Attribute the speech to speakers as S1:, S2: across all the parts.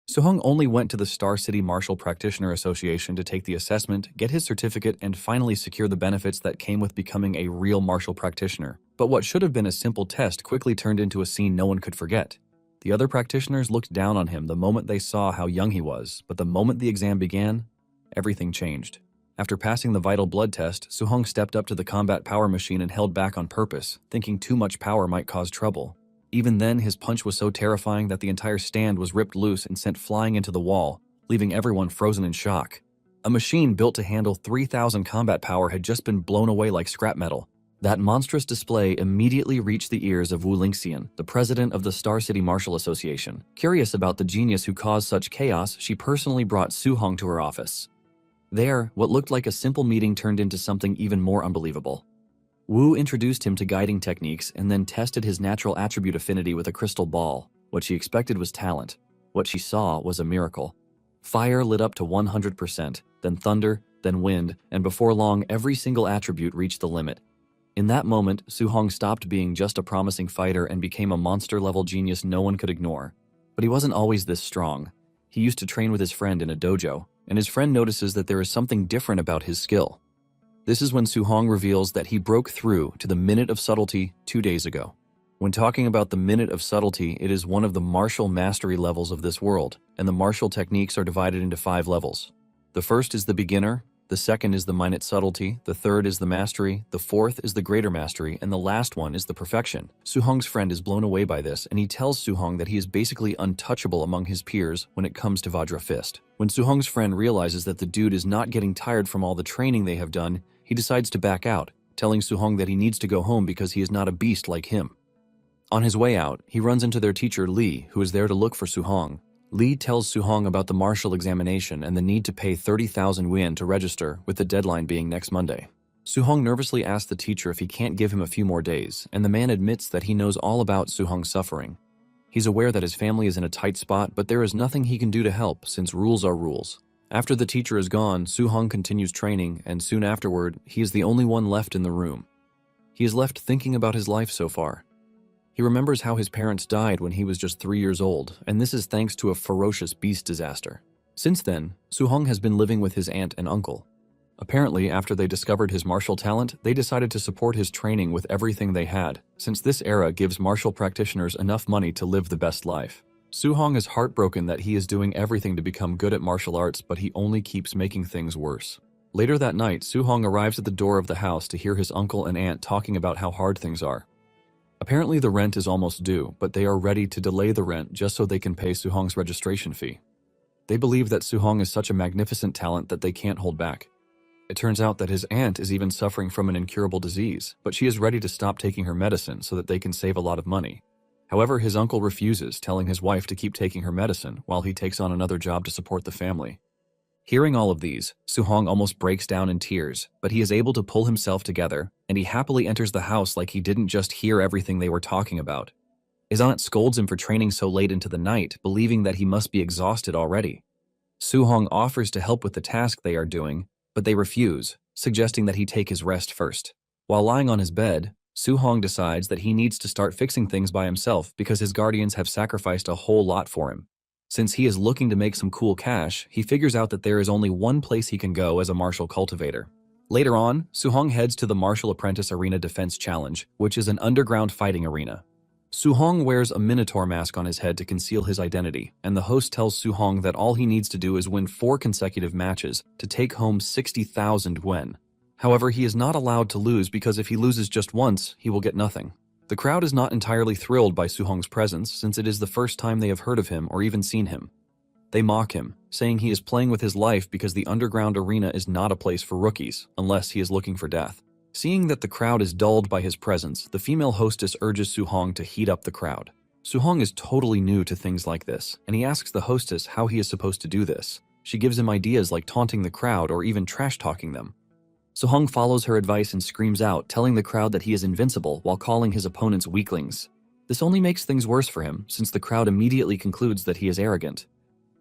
S1: Suhong only went to the Star City Martial Practitioner Association to take the assessment, get his certificate, and finally secure the benefits that came with becoming a real martial practitioner. But what should have been a simple test quickly turned into a scene no one could forget. The other practitioners looked down on him the moment they saw how young he was, but the moment the exam began, everything changed. After passing the vital blood test, Suhong stepped up to the combat power machine and held back on purpose, thinking too much power might cause trouble. Even then, his punch was so terrifying that the entire stand was ripped loose and sent flying into the wall, leaving everyone frozen in shock. A machine built to handle 3,000 combat power had just been blown away like scrap metal. That monstrous display immediately reached the ears of Wu Lingxian, the president of the Star City Martial Association. Curious about the genius who caused such chaos, she personally brought Suhong to her office. There, what looked like a simple meeting turned into something even more unbelievable. Wu introduced him to guiding techniques and then tested his natural attribute affinity with a crystal ball. What she expected was talent. What she saw was a miracle. Fire lit up to 100%, then thunder, then wind, and before long every single attribute reached the limit. In that moment, Suhong stopped being just a promising fighter and became a monster-level genius no one could ignore. But he wasn't always this strong. He used to train with his friend in a dojo, and his friend notices that there is something different about his skill. This is when Suhong reveals that he broke through to the Minute of Subtlety 2 days ago. When talking about the Minute of Subtlety, it is one of the martial mastery levels of this world, and the martial techniques are divided into 5 levels. The first is the beginner, the second is the Minute Subtlety, the third is the mastery, the fourth is the greater mastery, and the last one is the perfection. Suhong's friend is blown away by this, and he tells Suhong that he is basically untouchable among his peers when it comes to Vajra Fist. When Suhong's friend realizes that the dude is not getting tired from all the training they have done, he decides to back out, telling Suhong that he needs to go home because he is not a beast like him. On his way out, he runs into their teacher Li, who is there to look for Suhong. Li tells Suhong about the martial examination and the need to pay 30,000 yuan to register, with the deadline being next Monday. Suhong nervously asks the teacher if he can't give him a few more days, and the man admits that he knows all about Suhong's suffering. He's aware that his family is in a tight spot, but there is nothing he can do to help since rules are rules. After the teacher is gone, Suhong continues training, and soon afterward, he is the only one left in the room. He is left thinking about his life so far. He remembers how his parents died when he was just 3 years old, and this is thanks to a ferocious beast disaster. Since then, Suhong has been living with his aunt and uncle. Apparently, after they discovered his martial talent, they decided to support his training with everything they had, since this era gives martial practitioners enough money to live the best life. Suhong is heartbroken that he is doing everything to become good at martial arts, but he only keeps making things worse. Later that night, Suhong arrives at the door of the house to hear his uncle and aunt talking about how hard things are. Apparently the rent is almost due, but they are ready to delay the rent just so they can pay Suhong's registration fee. They believe that Suhong is such a magnificent talent that they can't hold back. It turns out that his aunt is even suffering from an incurable disease, but she is ready to stop taking her medicine so that they can save a lot of money. However, his uncle refuses, telling his wife to keep taking her medicine while he takes on another job to support the family. Hearing all of these, Suhong almost breaks down in tears, but he is able to pull himself together, and he happily enters the house like he didn't just hear everything they were talking about. His aunt scolds him for training so late into the night, believing that he must be exhausted already. Suhong offers to help with the task they are doing, but they refuse, suggesting that he take his rest first. While lying on his bed, Suhong decides that he needs to start fixing things by himself because his guardians have sacrificed a whole lot for him. Since he is looking to make some cool cash, he figures out that there is only one place he can go as a martial cultivator. Later on, Suhong heads to the Martial Apprentice Arena Defense Challenge, which is an underground fighting arena. Suhong wears a minotaur mask on his head to conceal his identity, and the host tells Suhong that all he needs to do is win 4 consecutive matches to take home 60,000 yuan. However, he is not allowed to lose because if he loses just once, he will get nothing. The crowd is not entirely thrilled by Suhong's presence since it is the first time they have heard of him or even seen him. They mock him, saying he is playing with his life because the underground arena is not a place for rookies, unless he is looking for death. Seeing that the crowd is dulled by his presence, the female hostess urges Suhong to heat up the crowd. Suhong is totally new to things like this, and he asks the hostess how he is supposed to do this. She gives him ideas like taunting the crowd or even trash-talking them. Suhong follows her advice and screams out, telling the crowd that he is invincible while calling his opponents weaklings. This only makes things worse for him, since the crowd immediately concludes that he is arrogant.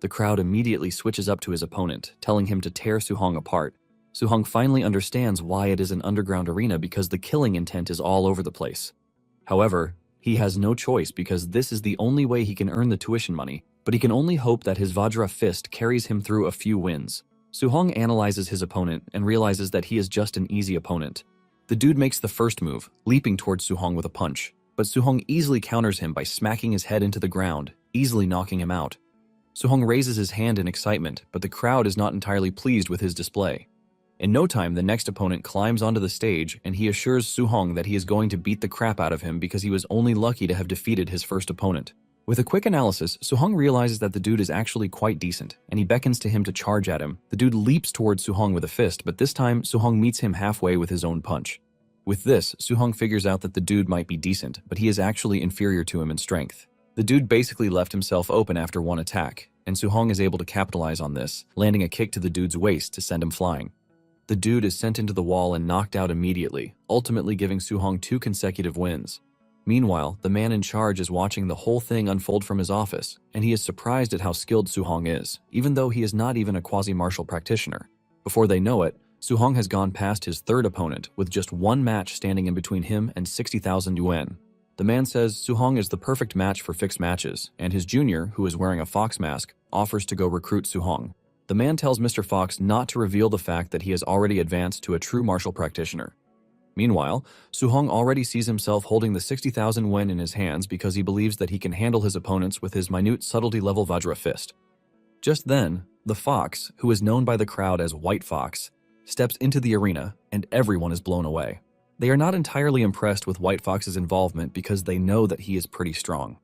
S1: The crowd immediately switches up to his opponent, telling him to tear Suhong apart. Suhong finally understands why it is an underground arena because the killing intent is all over the place. However, he has no choice because this is the only way he can earn the tuition money, but he can only hope that his Vajra fist carries him through a few wins. Suhong analyzes his opponent and realizes that he is just an easy opponent. The dude makes the first move, leaping towards Suhong with a punch, but Suhong easily counters him by smacking his head into the ground, easily knocking him out. Suhong raises his hand in excitement, but the crowd is not entirely pleased with his display. In no time, the next opponent climbs onto the stage and he assures Suhong that he is going to beat the crap out of him because he was only lucky to have defeated his first opponent. With a quick analysis, Suhong realizes that the dude is actually quite decent, and he beckons to him to charge at him. The dude leaps towards Suhong with a fist, but this time, Suhong meets him halfway with his own punch. With this, Suhong figures out that the dude might be decent, but he is actually inferior to him in strength. The dude basically left himself open after one attack, and Suhong is able to capitalize on this, landing a kick to the dude's waist to send him flying. The dude is sent into the wall and knocked out immediately, ultimately giving Suhong 2 consecutive wins. Meanwhile, the man in charge is watching the whole thing unfold from his office, and he is surprised at how skilled Suhong is, even though he is not even a quasi-martial practitioner. Before they know it, Suhong has gone past his third opponent, with just one match standing in between him and 60,000 yuan. The man says Suhong is the perfect match for fixed matches, and his junior, who is wearing a fox mask, offers to go recruit Suhong. The man tells Mr. Fox not to reveal the fact that he has already advanced to a true martial practitioner. Meanwhile, Suhong already sees himself holding the 60,000 yen in his hands because he believes that he can handle his opponents with his minute subtlety-level Vajra fist. Just then, the fox, who is known by the crowd as White Fox, steps into the arena, and everyone is blown away. They are not entirely impressed with White Fox's involvement because they know that he is pretty strong.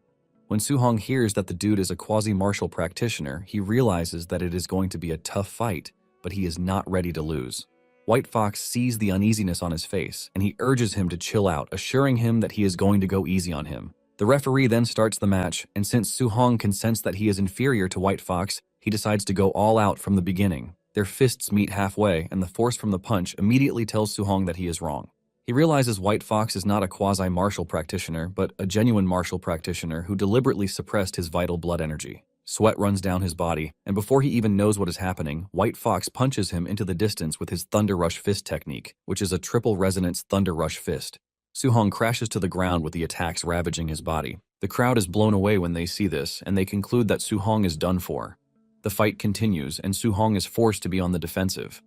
S1: When Suhong hears that the dude is a quasi-martial practitioner, he realizes that it is going to be a tough fight, but he is not ready to lose. White Fox sees the uneasiness on his face, and he urges him to chill out, assuring him that he is going to go easy on him. The referee then starts the match, and since Suhong can sense that he is inferior to White Fox, he decides to go all out from the beginning. Their fists meet halfway, and the force from the punch immediately tells Suhong that he is wrong. He realizes White Fox is not a quasi-martial practitioner, but a genuine martial practitioner who deliberately suppressed his vital blood energy. Sweat runs down his body, and before he even knows what is happening, White Fox punches him into the distance with his Thunder Rush Fist technique, which is a triple resonance Thunder Rush Fist. Suhong crashes to the ground with the attacks ravaging his body. The crowd is blown away when they see this, and they conclude that Suhong is done for. The fight continues, and Suhong is forced to be on the defensive.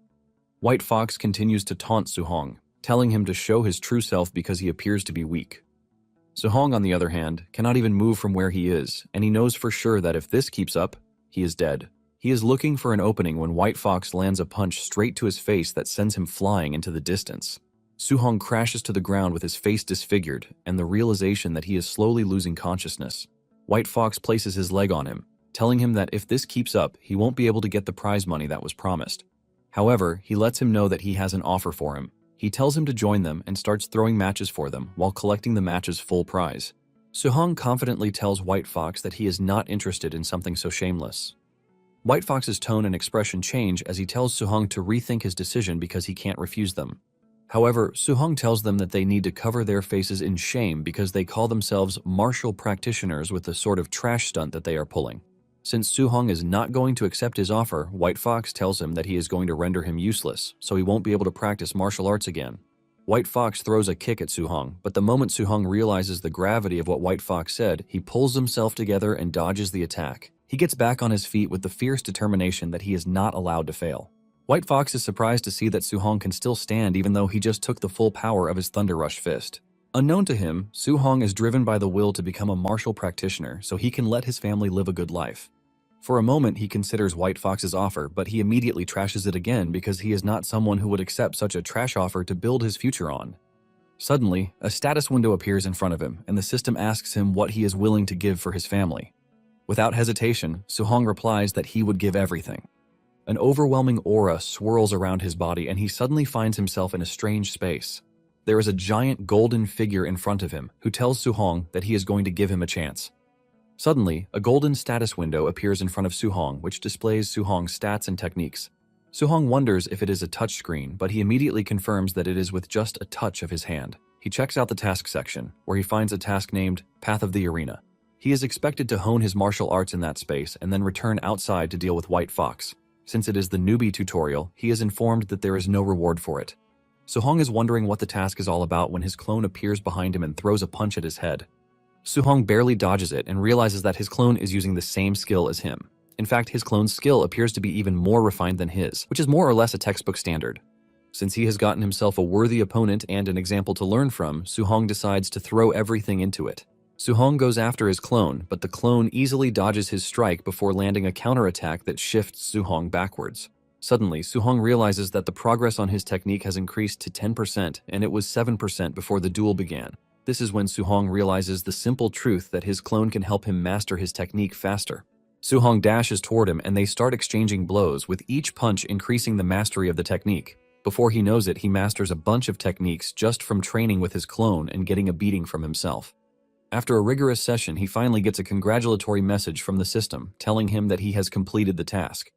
S1: White Fox continues to taunt Suhong, telling him to show his true self because he appears to be weak. Suhong, on the other hand, cannot even move from where he is, and he knows for sure that if this keeps up, he is dead. He is looking for an opening when White Fox lands a punch straight to his face that sends him flying into the distance. Suhong crashes to the ground with his face disfigured and the realization that he is slowly losing consciousness. White Fox places his leg on him, telling him that if this keeps up, he won't be able to get the prize money that was promised. However, he lets him know that he has an offer for him. He tells him to join them and starts throwing matches for them while collecting the match's full prize. Suhong confidently tells White Fox that he is not interested in something so shameless. White Fox's tone and expression change as he tells Suhong to rethink his decision because he can't refuse them. However, Suhong tells them that they need to cover their faces in shame because they call themselves martial practitioners with the sort of trash stunt that they are pulling. Since Suhong is not going to accept his offer, White Fox tells him that he is going to render him useless, so he won't be able to practice martial arts again. White Fox throws a kick at Suhong, but the moment Suhong realizes the gravity of what White Fox said, he pulls himself together and dodges the attack. He gets back on his feet with the fierce determination that he is not allowed to fail. White Fox is surprised to see that Suhong can still stand even though he just took the full power of his Thunder Rush Fist. Unknown to him, Suhong is driven by the will to become a martial practitioner so he can let his family live a good life. For a moment, he considers White Fox's offer, but he immediately trashes it again because he is not someone who would accept such a trash offer to build his future on. Suddenly, a status window appears in front of him, and the system asks him what he is willing to give for his family. Without hesitation, Suhong replies that he would give everything. An overwhelming aura swirls around his body, and he suddenly finds himself in a strange space. There is a giant golden figure in front of him who tells Suhong that he is going to give him a chance. Suddenly, a golden status window appears in front of Suhong, which displays Suhong's stats and techniques. Suhong wonders if it is a touchscreen, but he immediately confirms that it is with just a touch of his hand. He checks out the task section, where he finds a task named Path of the Arena. He is expected to hone his martial arts in that space and then return outside to deal with White Fox. Since it is the newbie tutorial, he is informed that there is no reward for it. Suhong is wondering what the task is all about when his clone appears behind him and throws a punch at his head. Suhong barely dodges it and realizes that his clone is using the same skill as him. In fact, his clone's skill appears to be even more refined than his, which is more or less a textbook standard. Since he has gotten himself a worthy opponent and an example to learn from, Suhong decides to throw everything into it. Suhong goes after his clone, but the clone easily dodges his strike before landing a counterattack that shifts Suhong backwards. Suddenly, Suhong realizes that the progress on his technique has increased to 10%, and it was 7% before the duel began. This is when Suhong realizes the simple truth that his clone can help him master his technique faster. Suhong dashes toward him and they start exchanging blows, with each punch increasing the mastery of the technique. Before he knows it, he masters a bunch of techniques just from training with his clone and getting a beating from himself. After a rigorous session, he finally gets a congratulatory message from the system telling him that he has completed the task.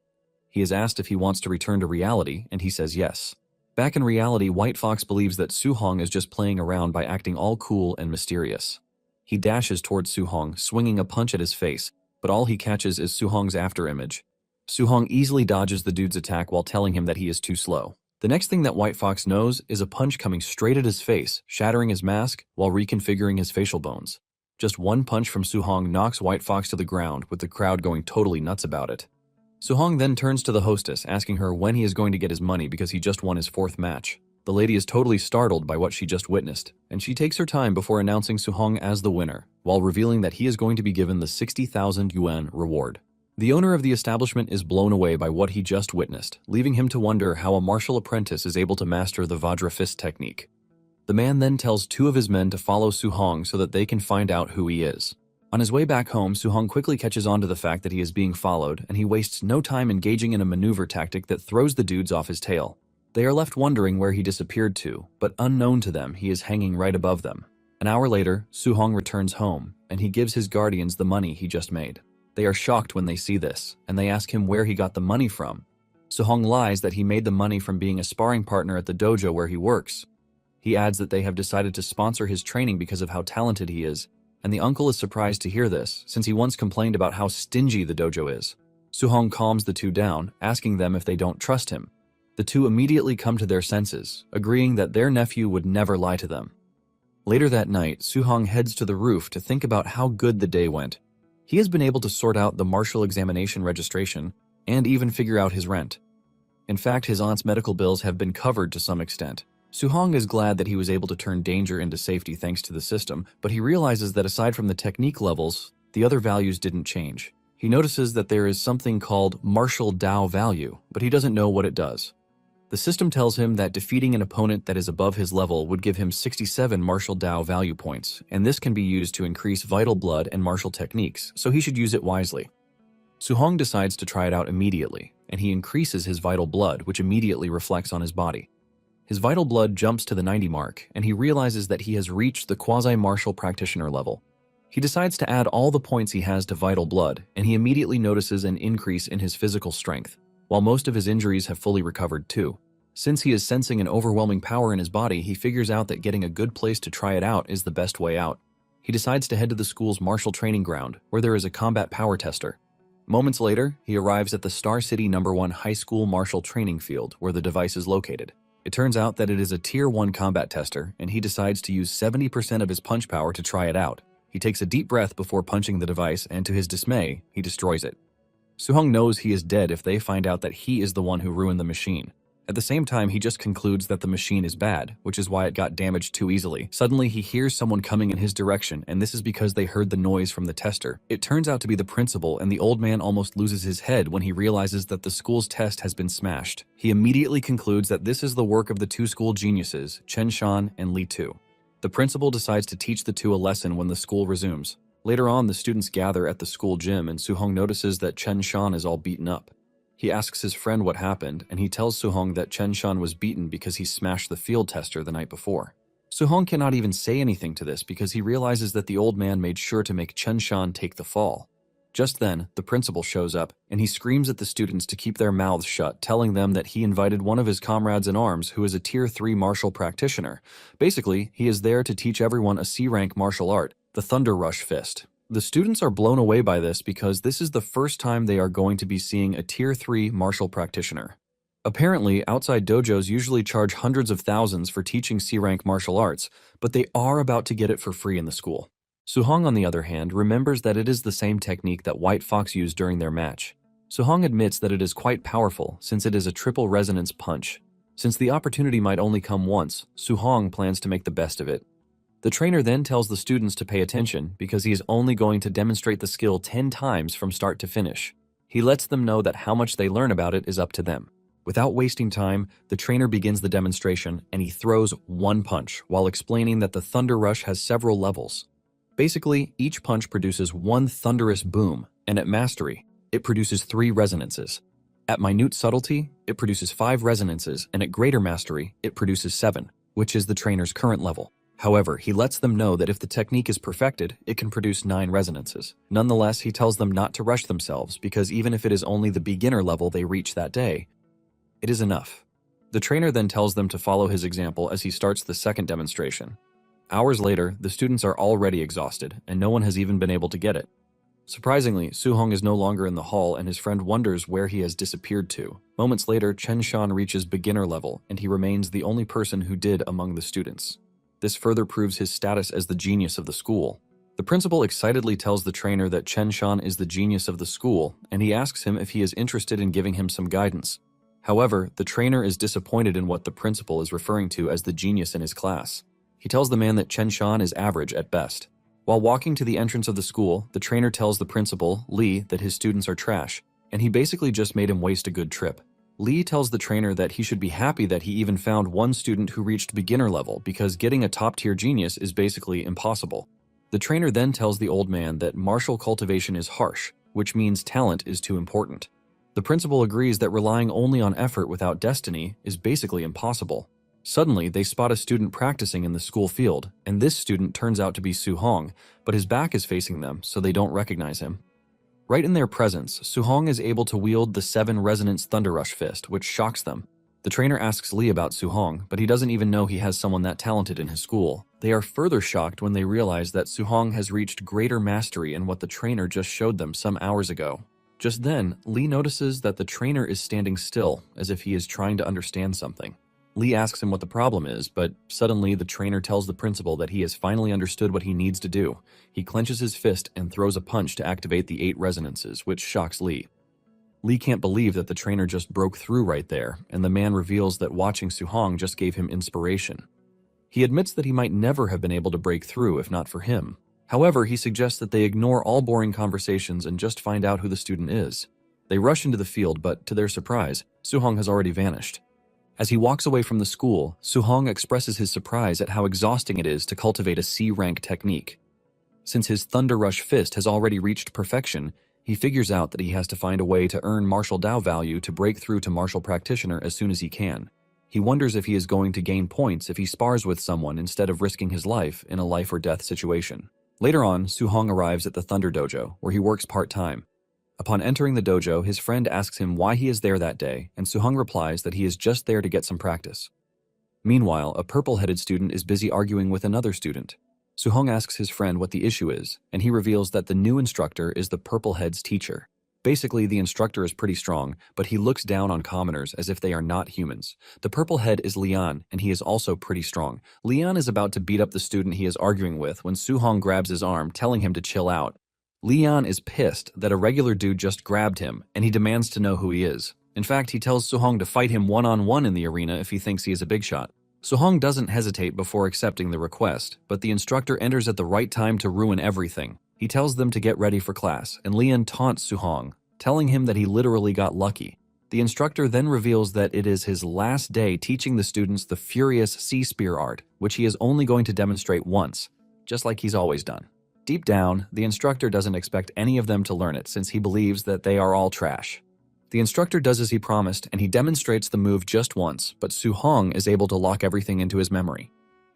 S1: He is asked if he wants to return to reality, and he says yes. Back in reality, White Fox believes that Suhong is just playing around by acting all cool and mysterious. He dashes towards Suhong, swinging a punch at his face, but all he catches is Suhong's afterimage. Suhong easily dodges the dude's attack while telling him that he is too slow. The next thing that White Fox knows is a punch coming straight at his face, shattering his mask while reconfiguring his facial bones. Just one punch from Suhong knocks White Fox to the ground, with the crowd going totally nuts about it. Suhong then turns to the hostess, asking her when he is going to get his money because he just won his 4th match. The lady is totally startled by what she just witnessed, and she takes her time before announcing Suhong as the winner, while revealing that he is going to be given the 60,000 yuan reward. The owner of the establishment is blown away by what he just witnessed, leaving him to wonder how a martial apprentice is able to master the Vajra fist technique. The man then tells 2 of his men to follow Suhong so that they can find out who he is. On his way back home, Suhong quickly catches on to the fact that he is being followed, and he wastes no time engaging in a maneuver tactic that throws the dudes off his tail. They are left wondering where he disappeared to, but unknown to them, he is hanging right above them. An hour later, Suhong returns home, and he gives his guardians the money he just made. They are shocked when they see this, and they ask him where he got the money from. Suhong lies that he made the money from being a sparring partner at the dojo where he works. He adds that they have decided to sponsor his training because of how talented he is, and the uncle is surprised to hear this, since he once complained about how stingy the dojo is. Suhong calms the 2 down, asking them if they don't trust him. The 2 immediately come to their senses, agreeing that their nephew would never lie to them. Later that night, Suhong heads to the roof to think about how good the day went. He has been able to sort out the martial examination registration and even figure out his rent. In fact, his aunt's medical bills have been covered to some extent. Suhong is glad that he was able to turn danger into safety thanks to the system, but he realizes that aside from the technique levels, the other values didn't change. He notices that there is something called martial Dao value, but he doesn't know what it does. The system tells him that defeating an opponent that is above his level would give him 67 martial Dao value points, and this can be used to increase vital blood and martial techniques, so he should use it wisely. Suhong decides to try it out immediately, and he increases his vital blood, which immediately reflects on his body. His vital blood jumps to the 90 mark, and he realizes that he has reached the quasi-martial practitioner level. He decides to add all the points he has to vital blood, and he immediately notices an increase in his physical strength, while most of his injuries have fully recovered too. Since he is sensing an overwhelming power in his body, he figures out that getting a good place to try it out is the best way out. He decides to head to the school's martial training ground, where there is a combat power tester. Moments later, he arrives at the Star City No. 1 high school martial training field, where the device is located. It turns out that it is a Tier 1 combat tester, and he decides to use 70% of his punch power to try it out. He takes a deep breath before punching the device, and to his dismay, he destroys it. Suhong knows he is dead if they find out that he is the one who ruined the machine. At the same time, he just concludes that the machine is bad, which is why it got damaged too easily. Suddenly, he hears someone coming in his direction, and this is because they heard the noise from the tester. It turns out to be the principal, and the old man almost loses his head when he realizes that the school's test has been smashed. He immediately concludes that this is the work of the 2 school geniuses, Chen Shan and Li Tu. The principal decides to teach the 2 a lesson when the school resumes. Later on, the students gather at the school gym, and Suhong notices that Chen Shan is all beaten up. He asks his friend what happened, and he tells Suhong that Chen Shan was beaten because he smashed the field tester the night before. Suhong cannot even say anything to this because he realizes that the old man made sure to make Chen Shan take the fall. Just then, the principal shows up, and he screams at the students to keep their mouths shut, telling them that he invited one of his comrades in arms who is a Tier 3 martial practitioner. Basically, he is there to teach everyone a C-rank martial art, the Thunder Rush Fist. The students are blown away by this because this is the first time they are going to be seeing a Tier 3 martial practitioner. Apparently, outside dojos usually charge hundreds of thousands for teaching C-rank martial arts, but they are about to get it for free in the school. Suhong, on the other hand, remembers that it is the same technique that White Fox used during their match. Suhong admits that it is quite powerful since it is a triple resonance punch. Since the opportunity might only come once, Suhong plans to make the best of it. The trainer then tells the students to pay attention because he is only going to demonstrate the skill 10 times from start to finish. He lets them know that how much they learn about it is up to them. Without wasting time, the trainer begins the demonstration and he throws one punch while explaining that the Thunder Rush has several levels. Basically, each punch produces one thunderous boom, and at mastery, it produces 3 resonances. At minute subtlety, it produces 5 resonances, and at greater mastery, it produces 7, which is the trainer's current level. However, he lets them know that if the technique is perfected, it can produce 9 resonances. Nonetheless, he tells them not to rush themselves because even if it is only the beginner level they reach that day, it is enough. The trainer then tells them to follow his example as he starts the second demonstration. Hours later, the students are already exhausted, and no one has even been able to get it. Surprisingly, Suhong is no longer in the hall and his friend wonders where he has disappeared to. Moments later, Chen Shan reaches beginner level, and he remains the only person who did among the students. This further proves his status as the genius of the school. The principal excitedly tells the trainer that Chen Shan is the genius of the school, and he asks him if he is interested in giving him some guidance. However, the trainer is disappointed in what the principal is referring to as the genius in his class. He tells the man that Chen Shan is average at best. While walking to the entrance of the school, the trainer tells the principal, Li, that his students are trash, and he basically just made him waste a good trip. Li tells the trainer that he should be happy that he even found one student who reached beginner level because getting a top-tier genius is basically impossible. The trainer then tells the old man that martial cultivation is harsh, which means talent is too important. The principal agrees that relying only on effort without destiny is basically impossible. Suddenly, they spot a student practicing in the school field, and this student turns out to be Suhong, but his back is facing them, so they don't recognize him. Right in their presence, Suhong is able to wield the 7 Resonance Thunder Rush Fist, which shocks them. The trainer asks Li about Suhong, but he doesn't even know he has someone that talented in his school. They are further shocked when they realize that Suhong has reached greater mastery in what the trainer just showed them some hours ago. Just then, Li notices that the trainer is standing still, as if he is trying to understand something. Li asks him what the problem is, but suddenly the trainer tells the principal that he has finally understood what he needs to do. He clenches his fist and throws a punch to activate the 8 resonances, which shocks Li. Li can't believe that the trainer just broke through right there, and the man reveals that watching Suhong just gave him inspiration. He admits that he might never have been able to break through if not for him. However, he suggests that they ignore all boring conversations and just find out who the student is. They rush into the field, but to their surprise, Suhong has already vanished. As he walks away from the school, Suhong expresses his surprise at how exhausting it is to cultivate a C-rank technique. Since his Thunder Rush Fist has already reached perfection, he figures out that he has to find a way to earn martial Dao value to break through to martial practitioner as soon as he can. He wonders if he is going to gain points if he spars with someone instead of risking his life in a life-or-death situation. Later on, Suhong arrives at the Thunder Dojo, where he works part-time. Upon entering the dojo, his friend asks him why he is there that day, and Suhong replies that he is just there to get some practice. Meanwhile, a purple-headed student is busy arguing with another student. Suhong asks his friend what the issue is, and he reveals that the new instructor is the purple-head's teacher. Basically, the instructor is pretty strong, but he looks down on commoners as if they are not humans. The purple head is Lian, and he is also pretty strong. Lian is about to beat up the student he is arguing with when Suhong grabs his arm, telling him to chill out. Lian is pissed that a regular dude just grabbed him, and he demands to know who he is. In fact, he tells Suhong to fight him one-on-one in the arena if he thinks he is a big shot. Suhong doesn't hesitate before accepting the request, but the instructor enters at the right time to ruin everything. He tells them to get ready for class, and Lian taunts Suhong, telling him that he literally got lucky. The instructor then reveals that it is his last day teaching the students the furious sea spear art, which he is only going to demonstrate once, just like he's always done. Deep down, the instructor doesn't expect any of them to learn it since he believes that they are all trash. The instructor does as he promised, and he demonstrates the move just once, but Suhong is able to lock everything into his memory.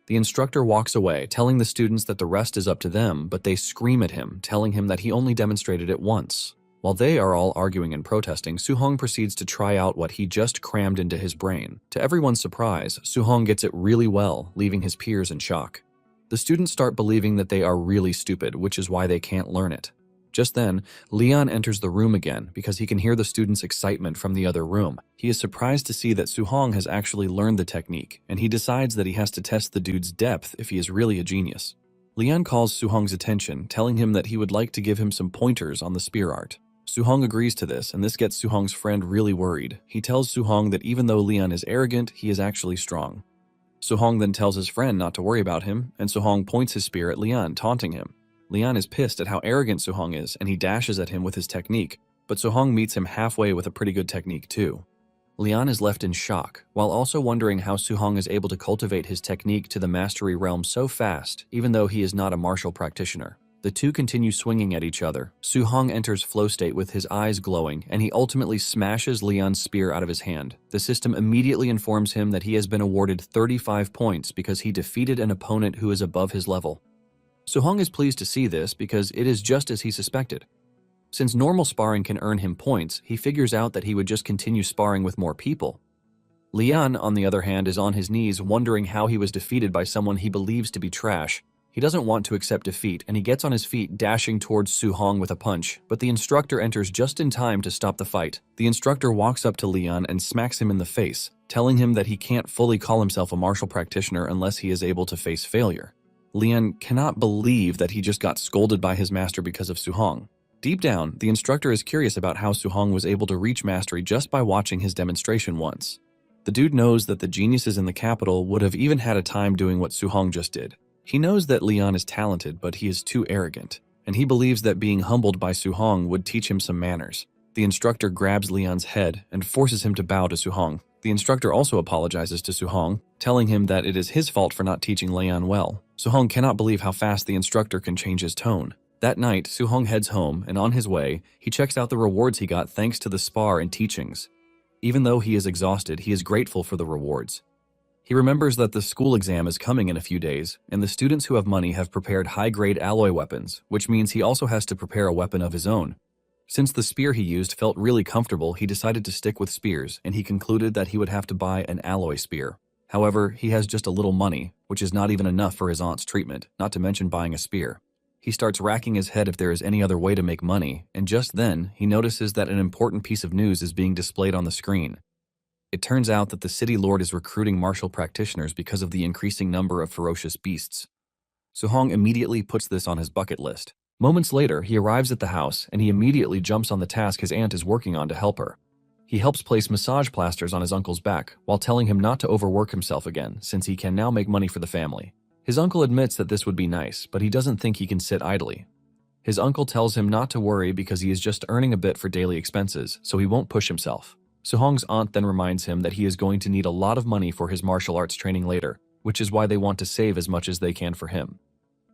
S1: The instructor walks away, telling the students that the rest is up to them, but they scream at him, telling him that he only demonstrated it once. While they are all arguing and protesting, Suhong proceeds to try out what he just crammed into his brain. To everyone's surprise, Suhong gets it really well, leaving his peers in shock. The students start believing that they are really stupid, which is why they can't learn it. Just then, Leon enters the room again because he can hear the students' excitement from the other room. He is surprised to see that Suhong has actually learned the technique, and he decides that he has to test the dude's depth if he is really a genius. Lian calls Suhong's attention, telling him that he would like to give him some pointers on the spear art. Suhong agrees to this, and this gets Suhong's friend really worried. He tells Suhong that even though Lian is arrogant, he is actually strong. Suhong then tells his friend not to worry about him, and Suhong points his spear at Lian, taunting him. Lian is pissed at how arrogant Suhong is, and he dashes at him with his technique, but Suhong meets him halfway with a pretty good technique too. Lian is left in shock, while also wondering how Suhong is able to cultivate his technique to the mastery realm so fast, even though he is not a martial practitioner. The two continue swinging at each other. Suhong enters flow state with his eyes glowing, and he ultimately smashes Lian's spear out of his hand. The system immediately informs him that he has been awarded 35 points because he defeated an opponent who is above his level. Suhong is pleased to see this because it is just as he suspected. Since normal sparring can earn him points, he figures out that he would just continue sparring with more people. Lian, on the other hand, is on his knees wondering how he was defeated by someone he believes to be trash. He doesn't want to accept defeat, and he gets on his feet, dashing towards Suhong with a punch, but the instructor enters just in time to stop the fight. The instructor walks up to Lian and smacks him in the face, telling him that he can't fully call himself a martial practitioner unless he is able to face failure. Lian cannot believe that he just got scolded by his master because of Suhong. Deep down, the instructor is curious about how Suhong was able to reach mastery just by watching his demonstration once. The dude knows that the geniuses in the capital would have even had a time doing what Suhong just did. He knows that Lian is talented, but he is too arrogant, and he believes that being humbled by Suhong would teach him some manners. The instructor grabs Lian's head and forces him to bow to Suhong. The instructor also apologizes to Suhong, telling him that it is his fault for not teaching Lian well. Suhong cannot believe how fast the instructor can change his tone. That night, Suhong heads home, and on his way, he checks out the rewards he got thanks to the spar and teachings. Even though he is exhausted, he is grateful for the rewards. He remembers that the school exam is coming in a few days, and the students who have money have prepared high-grade alloy weapons, which means he also has to prepare a weapon of his own. Since the spear he used felt really comfortable, he decided to stick with spears, and he concluded that he would have to buy an alloy spear. However, he has just a little money, which is not even enough for his aunt's treatment, not to mention buying a spear. He starts racking his head if there is any other way to make money, and just then, he notices that an important piece of news is being displayed on the screen. It turns out that the city lord is recruiting martial practitioners because of the increasing number of ferocious beasts. Suhong immediately puts this on his bucket list. Moments later, he arrives at the house, and he immediately jumps on the task his aunt is working on to help her. He helps place massage plasters on his uncle's back, while telling him not to overwork himself again, since he can now make money for the family. His uncle admits that this would be nice, but he doesn't think he can sit idly. His uncle tells him not to worry because he is just earning a bit for daily expenses, so he won't push himself. Suhong's aunt then reminds him that he is going to need a lot of money for his martial arts training later, which is why they want to save as much as they can for him.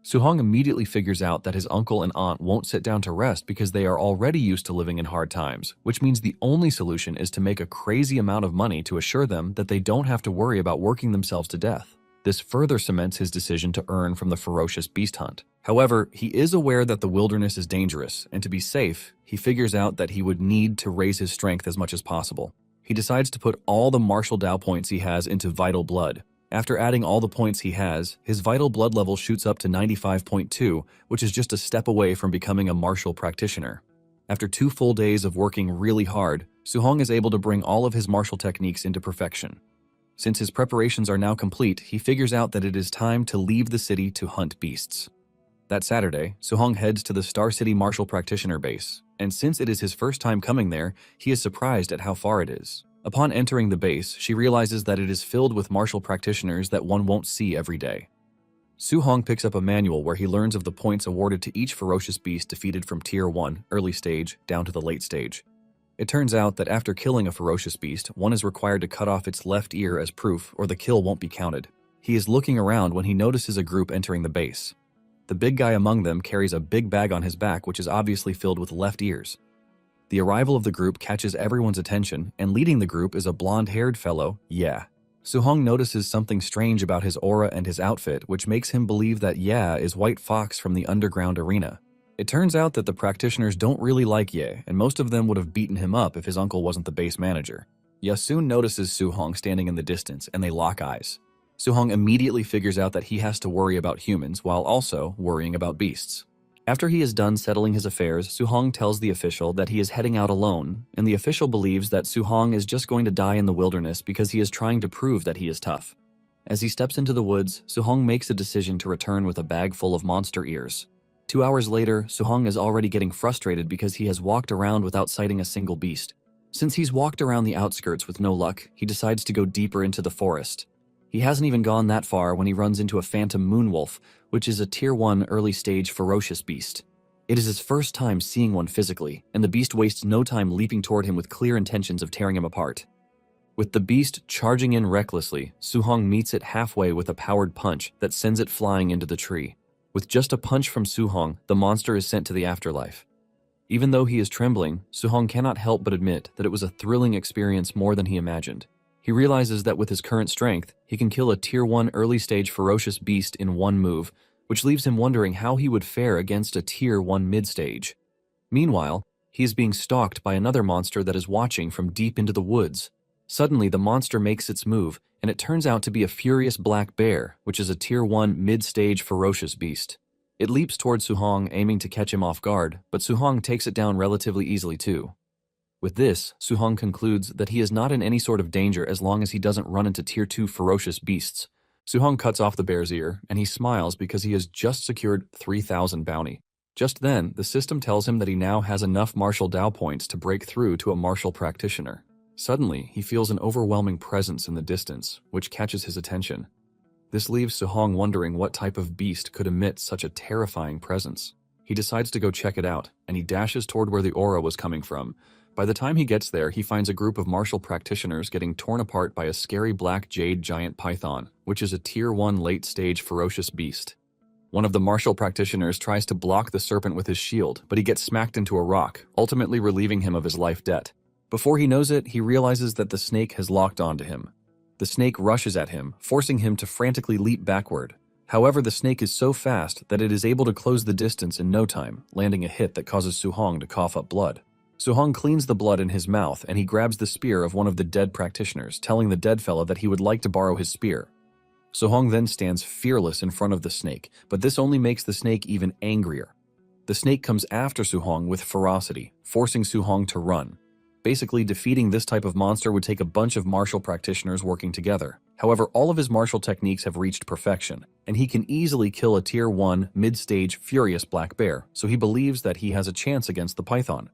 S1: Suhong immediately figures out that his uncle and aunt won't sit down to rest because they are already used to living in hard times, which means the only solution is to make a crazy amount of money to assure them that they don't have to worry about working themselves to death. This further cements his decision to earn from the ferocious beast hunt. However, he is aware that the wilderness is dangerous, and to be safe, he figures out that he would need to raise his strength as much as possible. He decides to put all the martial Dao points he has into vital blood. After adding all the points he has, his vital blood level shoots up to 95.2, which is just a step away from becoming a martial practitioner. After 2 full days of working really hard, Suhong is able to bring all of his martial techniques into perfection. Since his preparations are now complete, he figures out that it is time to leave the city to hunt beasts. That Saturday, Suhong heads to the Star City Martial Practitioner base, and since it is his first time coming there, he is surprised at how far it is. Upon entering the base, she realizes that it is filled with martial practitioners that one won't see every day. Suhong picks up a manual where he learns of the points awarded to each ferocious beast defeated from Tier 1, early stage, down to the late stage. It turns out that after killing a ferocious beast, one is required to cut off its left ear as proof or the kill won't be counted. He is looking around when he notices a group entering the base. The big guy among them carries a big bag on his back which is obviously filled with left ears. The arrival of the group catches everyone's attention, and leading the group is a blonde-haired fellow, Yeah. Suhong notices something strange about his aura and his outfit, which makes him believe that Yeah is White Fox from the underground arena. It turns out that the practitioners don't really like Ye, and most of them would have beaten him up if his uncle wasn't the base manager. Ye soon notices Suhong standing in the distance, and they lock eyes. Suhong immediately figures out that he has to worry about humans while also worrying about beasts. After he is done settling his affairs, Suhong tells the official that he is heading out alone, and the official believes that Suhong is just going to die in the wilderness because he is trying to prove that he is tough. As he steps into the woods, Suhong makes a decision to return with a bag full of monster ears. 2 hours later, Suhong is already getting frustrated because he has walked around without sighting a single beast. Since he's walked around the outskirts with no luck, he decides to go deeper into the forest. He hasn't even gone that far when he runs into a phantom moonwolf, which is a tier 1 early stage ferocious beast. It is his first time seeing one physically, and the beast wastes no time leaping toward him with clear intentions of tearing him apart. With the beast charging in recklessly, Suhong meets it halfway with a powered punch that sends it flying into the tree. With just a punch from Suhong, the monster is sent to the afterlife. Even though he is trembling, Suhong cannot help but admit that it was a thrilling experience more than he imagined. He realizes that with his current strength, he can kill a tier 1 early stage ferocious beast in one move, which leaves him wondering how he would fare against a tier 1 mid-stage. Meanwhile, he is being stalked by another monster that is watching from deep into the woods. Suddenly, the monster makes its move, and it turns out to be a furious black bear, which is a tier 1 mid-stage ferocious beast. It leaps toward Suhong, aiming to catch him off guard, but Suhong takes it down relatively easily too. With this, Suhong concludes that he is not in any sort of danger as long as he doesn't run into tier 2 ferocious beasts. Suhong cuts off the bear's ear, and he smiles because he has just secured 3,000 bounty. Just then, the system tells him that he now has enough martial Dao points to break through to a martial practitioner. Suddenly, he feels an overwhelming presence in the distance, which catches his attention. This leaves Suhong wondering what type of beast could emit such a terrifying presence. He decides to go check it out, and he dashes toward where the aura was coming from. By the time he gets there, he finds a group of martial practitioners getting torn apart by a scary black jade giant python, which is a tier 1 late-stage ferocious beast. One of the martial practitioners tries to block the serpent with his shield, but he gets smacked into a rock, ultimately relieving him of his life debt. Before he knows it, he realizes that the snake has locked onto him. The snake rushes at him, forcing him to frantically leap backward. However, the snake is so fast that it is able to close the distance in no time, landing a hit that causes Suhong to cough up blood. Suhong cleans the blood in his mouth and he grabs the spear of one of the dead practitioners, telling the dead fellow that he would like to borrow his spear. Suhong then stands fearless in front of the snake, but this only makes the snake even angrier. The snake comes after Suhong with ferocity, forcing Suhong to run. Basically, defeating this type of monster would take a bunch of martial practitioners working together. However, all of his martial techniques have reached perfection, and he can easily kill a tier 1 mid-stage furious black bear, so he believes that he has a chance against the python.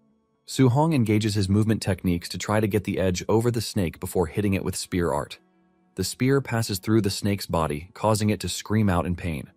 S1: Suhong engages his movement techniques to try to get the edge over the snake before hitting it with spear art. The spear passes through the snake's body, causing it to scream out in pain.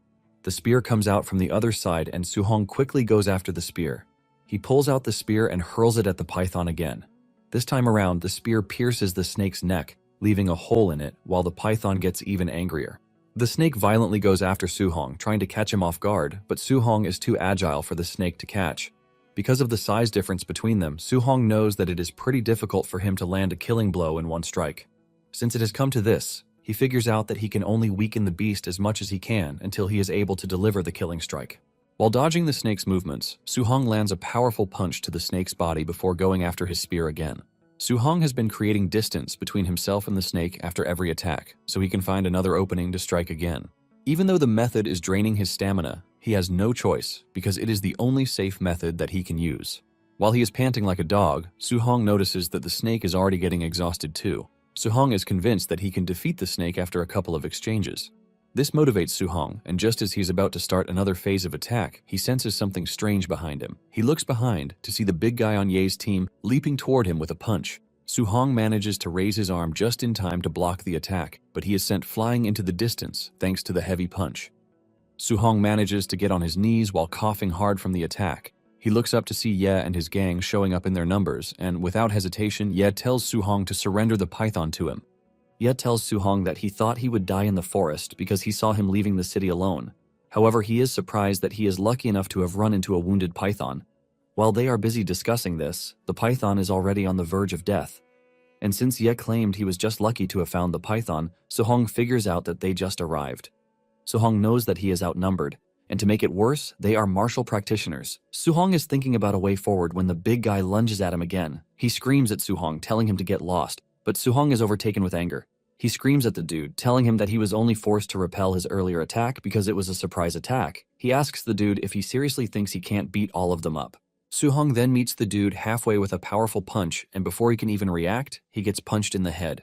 S1: The spear comes out from the other side and Suhong quickly goes after the spear. He pulls out the spear and hurls it at the python again. This time around, the spear pierces the snake's neck, leaving a hole in it while the python gets even angrier. The snake violently goes after Suhong, trying to catch him off guard, but Suhong is too agile for the snake to catch. Because of the size difference between them, Suhong knows that it is pretty difficult for him to land a killing blow in one strike. Since it has come to this, he figures out that he can only weaken the beast as much as he can until he is able to deliver the killing strike. While dodging the snake's movements, Suhong lands a powerful punch to the snake's body before going after his spear again. Suhong has been creating distance between himself and the snake after every attack, so he can find another opening to strike again. Even though the method is draining his stamina, he has no choice because it is the only safe method that he can use. While he is panting like a dog, Suhong notices that the snake is already getting exhausted too. Suhong is convinced that he can defeat the snake after a couple of exchanges. This motivates Suhong, and just as he's about to start another phase of attack, he senses something strange behind him. He looks behind to see the big guy on Ye's team leaping toward him with a punch. Suhong manages to raise his arm just in time to block the attack, but he is sent flying into the distance thanks to the heavy punch. Suhong manages to get on his knees while coughing hard from the attack. He looks up to see Ye and his gang showing up in their numbers, and without hesitation, Ye tells Suhong to surrender the python to him. Ye tells Suhong that he thought he would die in the forest because he saw him leaving the city alone. However, he is surprised that he is lucky enough to have run into a wounded python. While they are busy discussing this, the python is already on the verge of death. And since Ye claimed he was just lucky to have found the python, Suhong figures out that they just arrived. Suhong knows that he is outnumbered, and to make it worse, they are martial practitioners. Suhong is thinking about a way forward when the big guy lunges at him again. He screams at Suhong, telling him to get lost. But Suhong is overtaken with anger. He screams at the dude, telling him that he was only forced to repel his earlier attack because it was a surprise attack. He asks the dude if he seriously thinks he can't beat all of them up. Suhong then meets the dude halfway with a powerful punch, and before he can even react, he gets punched in the head.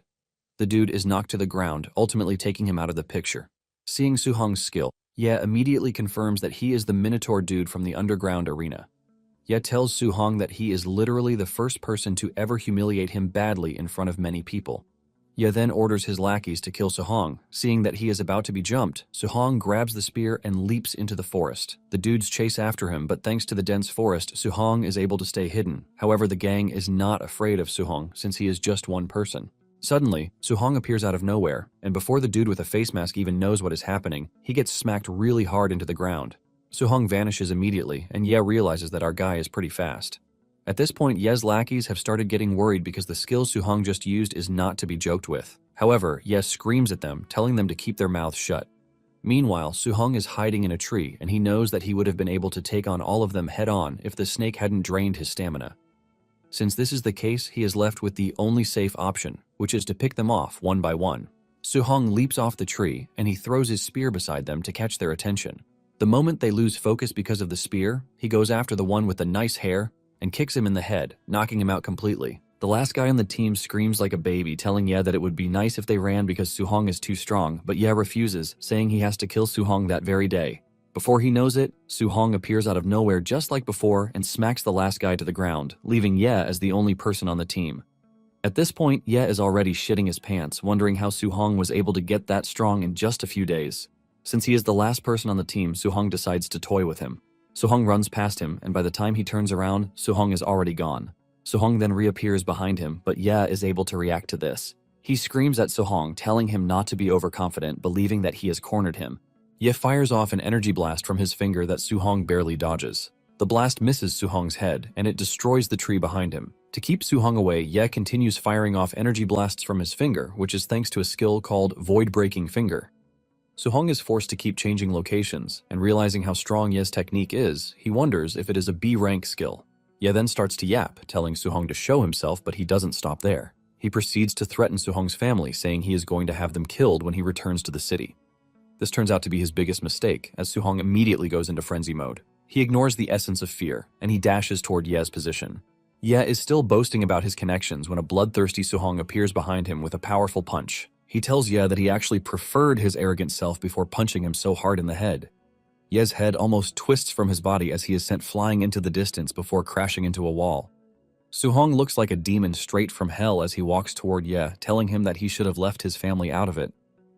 S1: The dude is knocked to the ground, ultimately taking him out of the picture. Seeing Su-hong's skill, Ye immediately confirms that he is the Minotaur dude from the underground arena. Ye tells Su-hong that he is literally the first person to ever humiliate him badly in front of many people. Ye then orders his lackeys to kill Su-hong. Seeing that he is about to be jumped, Su-hong grabs the spear and leaps into the forest. The dudes chase after him, but thanks to the dense forest, Su-hong is able to stay hidden. However, the gang is not afraid of Su-hong since he is just one person. Suddenly, Su-hong appears out of nowhere, and before the dude with a face mask even knows what is happening, he gets smacked really hard into the ground. Su-hong vanishes immediately, and Ye realizes that our guy is pretty fast. At this point, Ye's lackeys have started getting worried because the skill Su-hong just used is not to be joked with. However, Ye screams at them, telling them to keep their mouths shut. Meanwhile, Su-hong is hiding in a tree, and he knows that he would have been able to take on all of them head-on if the snake hadn't drained his stamina. Since this is the case, he is left with the only safe option, which is to pick them off one by one. Su-hong leaps off the tree, and he throws his spear beside them to catch their attention. The moment they lose focus because of the spear, he goes after the one with the nice hair and kicks him in the head, knocking him out completely. The last guy on the team screams like a baby, telling Ye that it would be nice if they ran because Su-hong is too strong, but Ye refuses, saying he has to kill Su-hong that very day. Before he knows it, Su-hong appears out of nowhere just like before and smacks the last guy to the ground, leaving Ye as the only person on the team. At this point, Ye is already shitting his pants, wondering how Su-hong was able to get that strong in just a few days. Since he is the last person on the team, Su-hong decides to toy with him. Su-hong runs past him, and by the time he turns around, Su-hong is already gone. Su-hong then reappears behind him, but Ye is able to react to this. He screams at Su-hong, telling him not to be overconfident, believing that he has cornered him. Ye fires off an energy blast from his finger that Su-hong barely dodges. The blast misses Su-hong's head, and it destroys the tree behind him. To keep Su-hong away, Ye continues firing off energy blasts from his finger, which is thanks to a skill called Void-Breaking Finger. Su-hong is forced to keep changing locations, and realizing how strong Ye's technique is, he wonders if it is a B-rank skill. Ye then starts to yap, telling Su-hong to show himself, but he doesn't stop there. He proceeds to threaten Su-hong's family, saying he is going to have them killed when he returns to the city. This turns out to be his biggest mistake, as Su-hong immediately goes into frenzy mode. He ignores the essence of fear, and he dashes toward Ye's position. Ye is still boasting about his connections when a bloodthirsty Su-hong appears behind him with a powerful punch. He tells Ye that he actually preferred his arrogant self before punching him so hard in the head. Ye's head almost twists from his body as he is sent flying into the distance before crashing into a wall. Su-hong looks like a demon straight from hell as he walks toward Ye, telling him that he should have left his family out of it.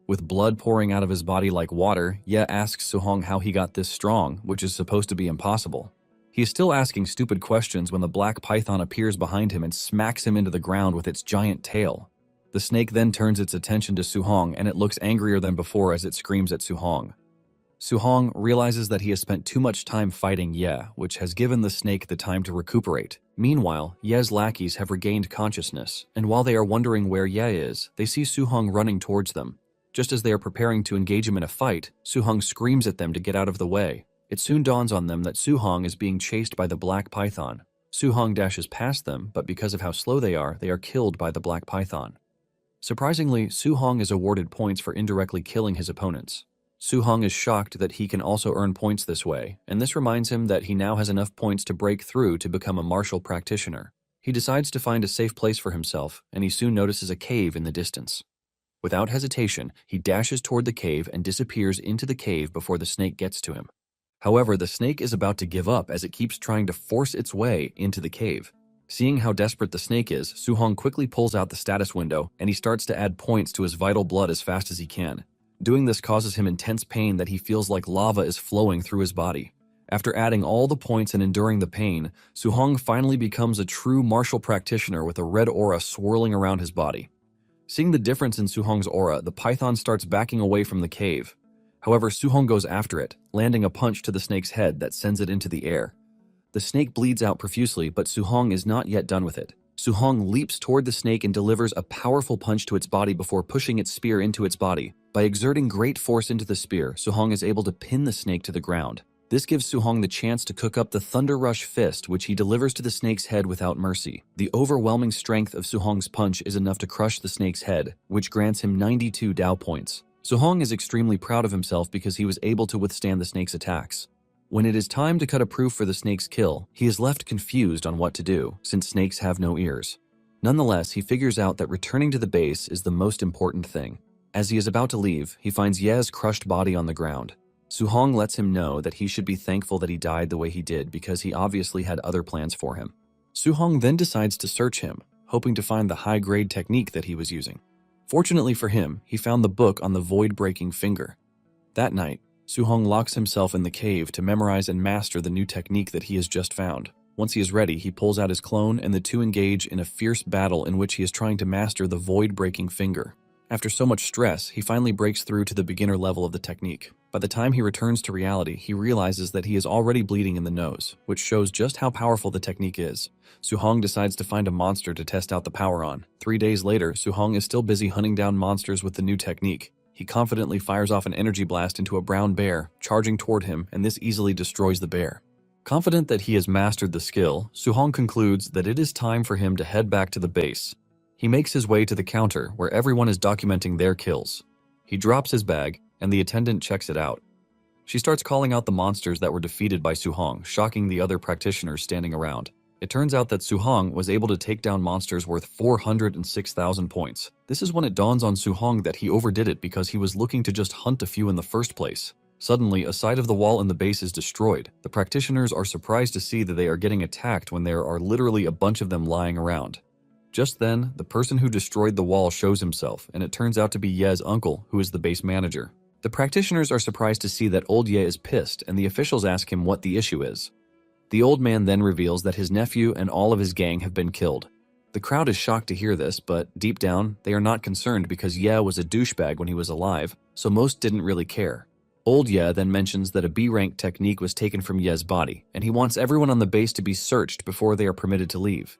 S1: With blood pouring out of his body like water, Ye asks Su-hong how he got this strong, which is supposed to be impossible. He is still asking stupid questions when the black python appears behind him and smacks him into the ground with its giant tail. The snake then turns its attention to Su-hong, and it looks angrier than before as it screams at Su-hong. Su-hong realizes that he has spent too much time fighting Ye, which has given the snake the time to recuperate. Meanwhile, Ye's lackeys have regained consciousness, and while they are wondering where Ye is, they see Su-hong running towards them. Just as they are preparing to engage him in a fight, Su-hong screams at them to get out of the way. It soon dawns on them that Su-hong is being chased by the black python. Su-hong dashes past them, but because of how slow they are killed by the black python. Surprisingly, Su-hong is awarded points for indirectly killing his opponents. Su-hong is shocked that he can also earn points this way, and this reminds him that he now has enough points to break through to become a martial practitioner. He decides to find a safe place for himself, and he soon notices a cave in the distance. Without hesitation, he dashes toward the cave and disappears into the cave before the snake gets to him. However, the snake is about to give up as it keeps trying to force its way into the cave. Seeing how desperate the snake is, Su-hong quickly pulls out the status window and he starts to add points to his vital blood as fast as he can. Doing this causes him intense pain that he feels like lava is flowing through his body. After adding all the points and enduring the pain, Su-hong finally becomes a true martial practitioner with a red aura swirling around his body. Seeing the difference in Su-hong's aura, the python starts backing away from the cave. However, Su-hong goes after it, landing a punch to the snake's head that sends it into the air. The snake bleeds out profusely, but Su-hong is not yet done with it. Su-hong leaps toward the snake and delivers a powerful punch to its body before pushing its spear into its body. By exerting great force into the spear, Su-hong is able to pin the snake to the ground. This gives Su-hong the chance to cook up the Thunder Rush Fist, which he delivers to the snake's head without mercy. The overwhelming strength of Su-hong's punch is enough to crush the snake's head, which grants him 92 Dao points. Su-hong is extremely proud of himself because he was able to withstand the snake's attacks. When it is time to cut a proof for the snake's kill, he is left confused on what to do, since snakes have no ears. Nonetheless, he figures out that returning to the base is the most important thing. As he is about to leave, he finds Ye's crushed body on the ground. Su-hong lets him know that he should be thankful that he died the way he did because he obviously had other plans for him. Su-hong then decides to search him, hoping to find the high-grade technique that he was using. Fortunately for him, he found the book on the void-breaking finger. That night, Su-hong locks himself in the cave to memorize and master the new technique that he has just found. Once he is ready, he pulls out his clone and the two engage in a fierce battle in which he is trying to master the void-breaking finger. After so much stress, he finally breaks through to the beginner level of the technique. By the time he returns to reality, he realizes that he is already bleeding in the nose, which shows just how powerful the technique is. Su-hong decides to find a monster to test out the power on. 3 days later, Su-hong is still busy hunting down monsters with the new technique. He confidently fires off an energy blast into a brown bear, charging toward him, and this easily destroys the bear. Confident that he has mastered the skill, Su-hong concludes that it is time for him to head back to the base. He makes his way to the counter where everyone is documenting their kills. He drops his bag, and the attendant checks it out. She starts calling out the monsters that were defeated by Su-hong, shocking the other practitioners standing around. It turns out that Su-hong was able to take down monsters worth 406,000 points. This is when it dawns on Su-hong that he overdid it because he was looking to just hunt a few in the first place. Suddenly, a side of the wall in the base is destroyed. The practitioners are surprised to see that they are getting attacked when there are literally a bunch of them lying around. Just then, the person who destroyed the wall shows himself, and it turns out to be Ye's uncle, who is the base manager. The practitioners are surprised to see that old Ye is pissed, and the officials ask him what the issue is. The old man then reveals that his nephew and all of his gang have been killed. The crowd is shocked to hear this, but deep down, they are not concerned because Ye was a douchebag when he was alive, so most didn't really care. Old Ye then mentions that a B-rank technique was taken from Ye's body, and he wants everyone on the base to be searched before they are permitted to leave.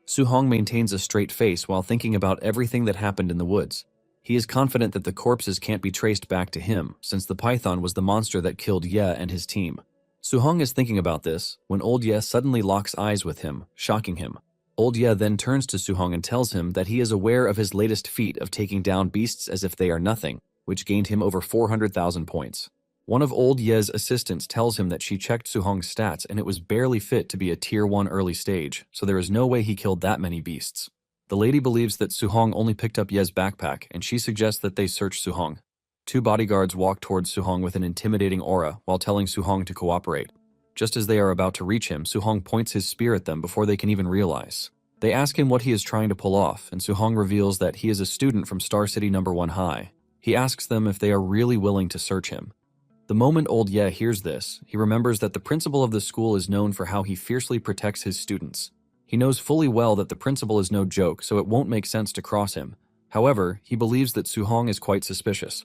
S1: Su-hong maintains a straight face while thinking about everything that happened in the woods. He is confident that the corpses can't be traced back to him, since the python was the monster that killed Ye and his team. Su-hong is thinking about this when Old Ye suddenly locks eyes with him, shocking him. Old Ye then turns to Su-hong and tells him that he is aware of his latest feat of taking down beasts as if they are nothing, which gained him over 400,000 points. One of Old Ye's assistants tells him that she checked Su-hong's stats and it was barely fit to be a Tier 1 early stage, so there is no way he killed that many beasts. The lady believes that Su-hong only picked up Ye's backpack, and she suggests that they search Su-hong. 2 bodyguards walk towards Su-hong with an intimidating aura while telling Su-hong to cooperate. Just as they are about to reach him, Su-hong points his spear at them before they can even realize. They ask him what he is trying to pull off, and Su-hong reveals that he is a student from Star City No. 1 High. He asks them if they are really willing to search him. The moment Old Ye hears this, he remembers that the principal of the school is known for how he fiercely protects his students. He knows fully well that the principal is no joke, so it won't make sense to cross him. However, he believes that Su-hong is quite suspicious.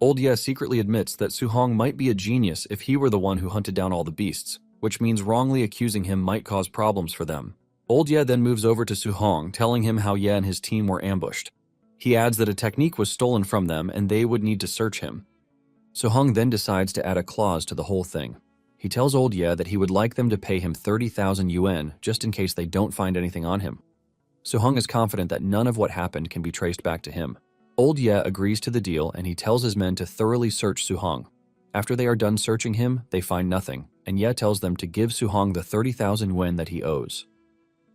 S1: Old Ye secretly admits that Su-hong might be a genius if he were the one who hunted down all the beasts, which means wrongly accusing him might cause problems for them. Old Ye then moves over to Su-hong, telling him how Ye and his team were ambushed. He adds that a technique was stolen from them and they would need to search him. Su-hong then decides to add a clause to the whole thing. He tells Old Ye that he would like them to pay him 30,000 yuan just in case they don't find anything on him. Su-hong is confident that none of what happened can be traced back to him. Old Ye agrees to the deal and he tells his men to thoroughly search Su-hong. After they are done searching him, they find nothing, and Ye tells them to give Su-hong the 30,000 yuan that he owes.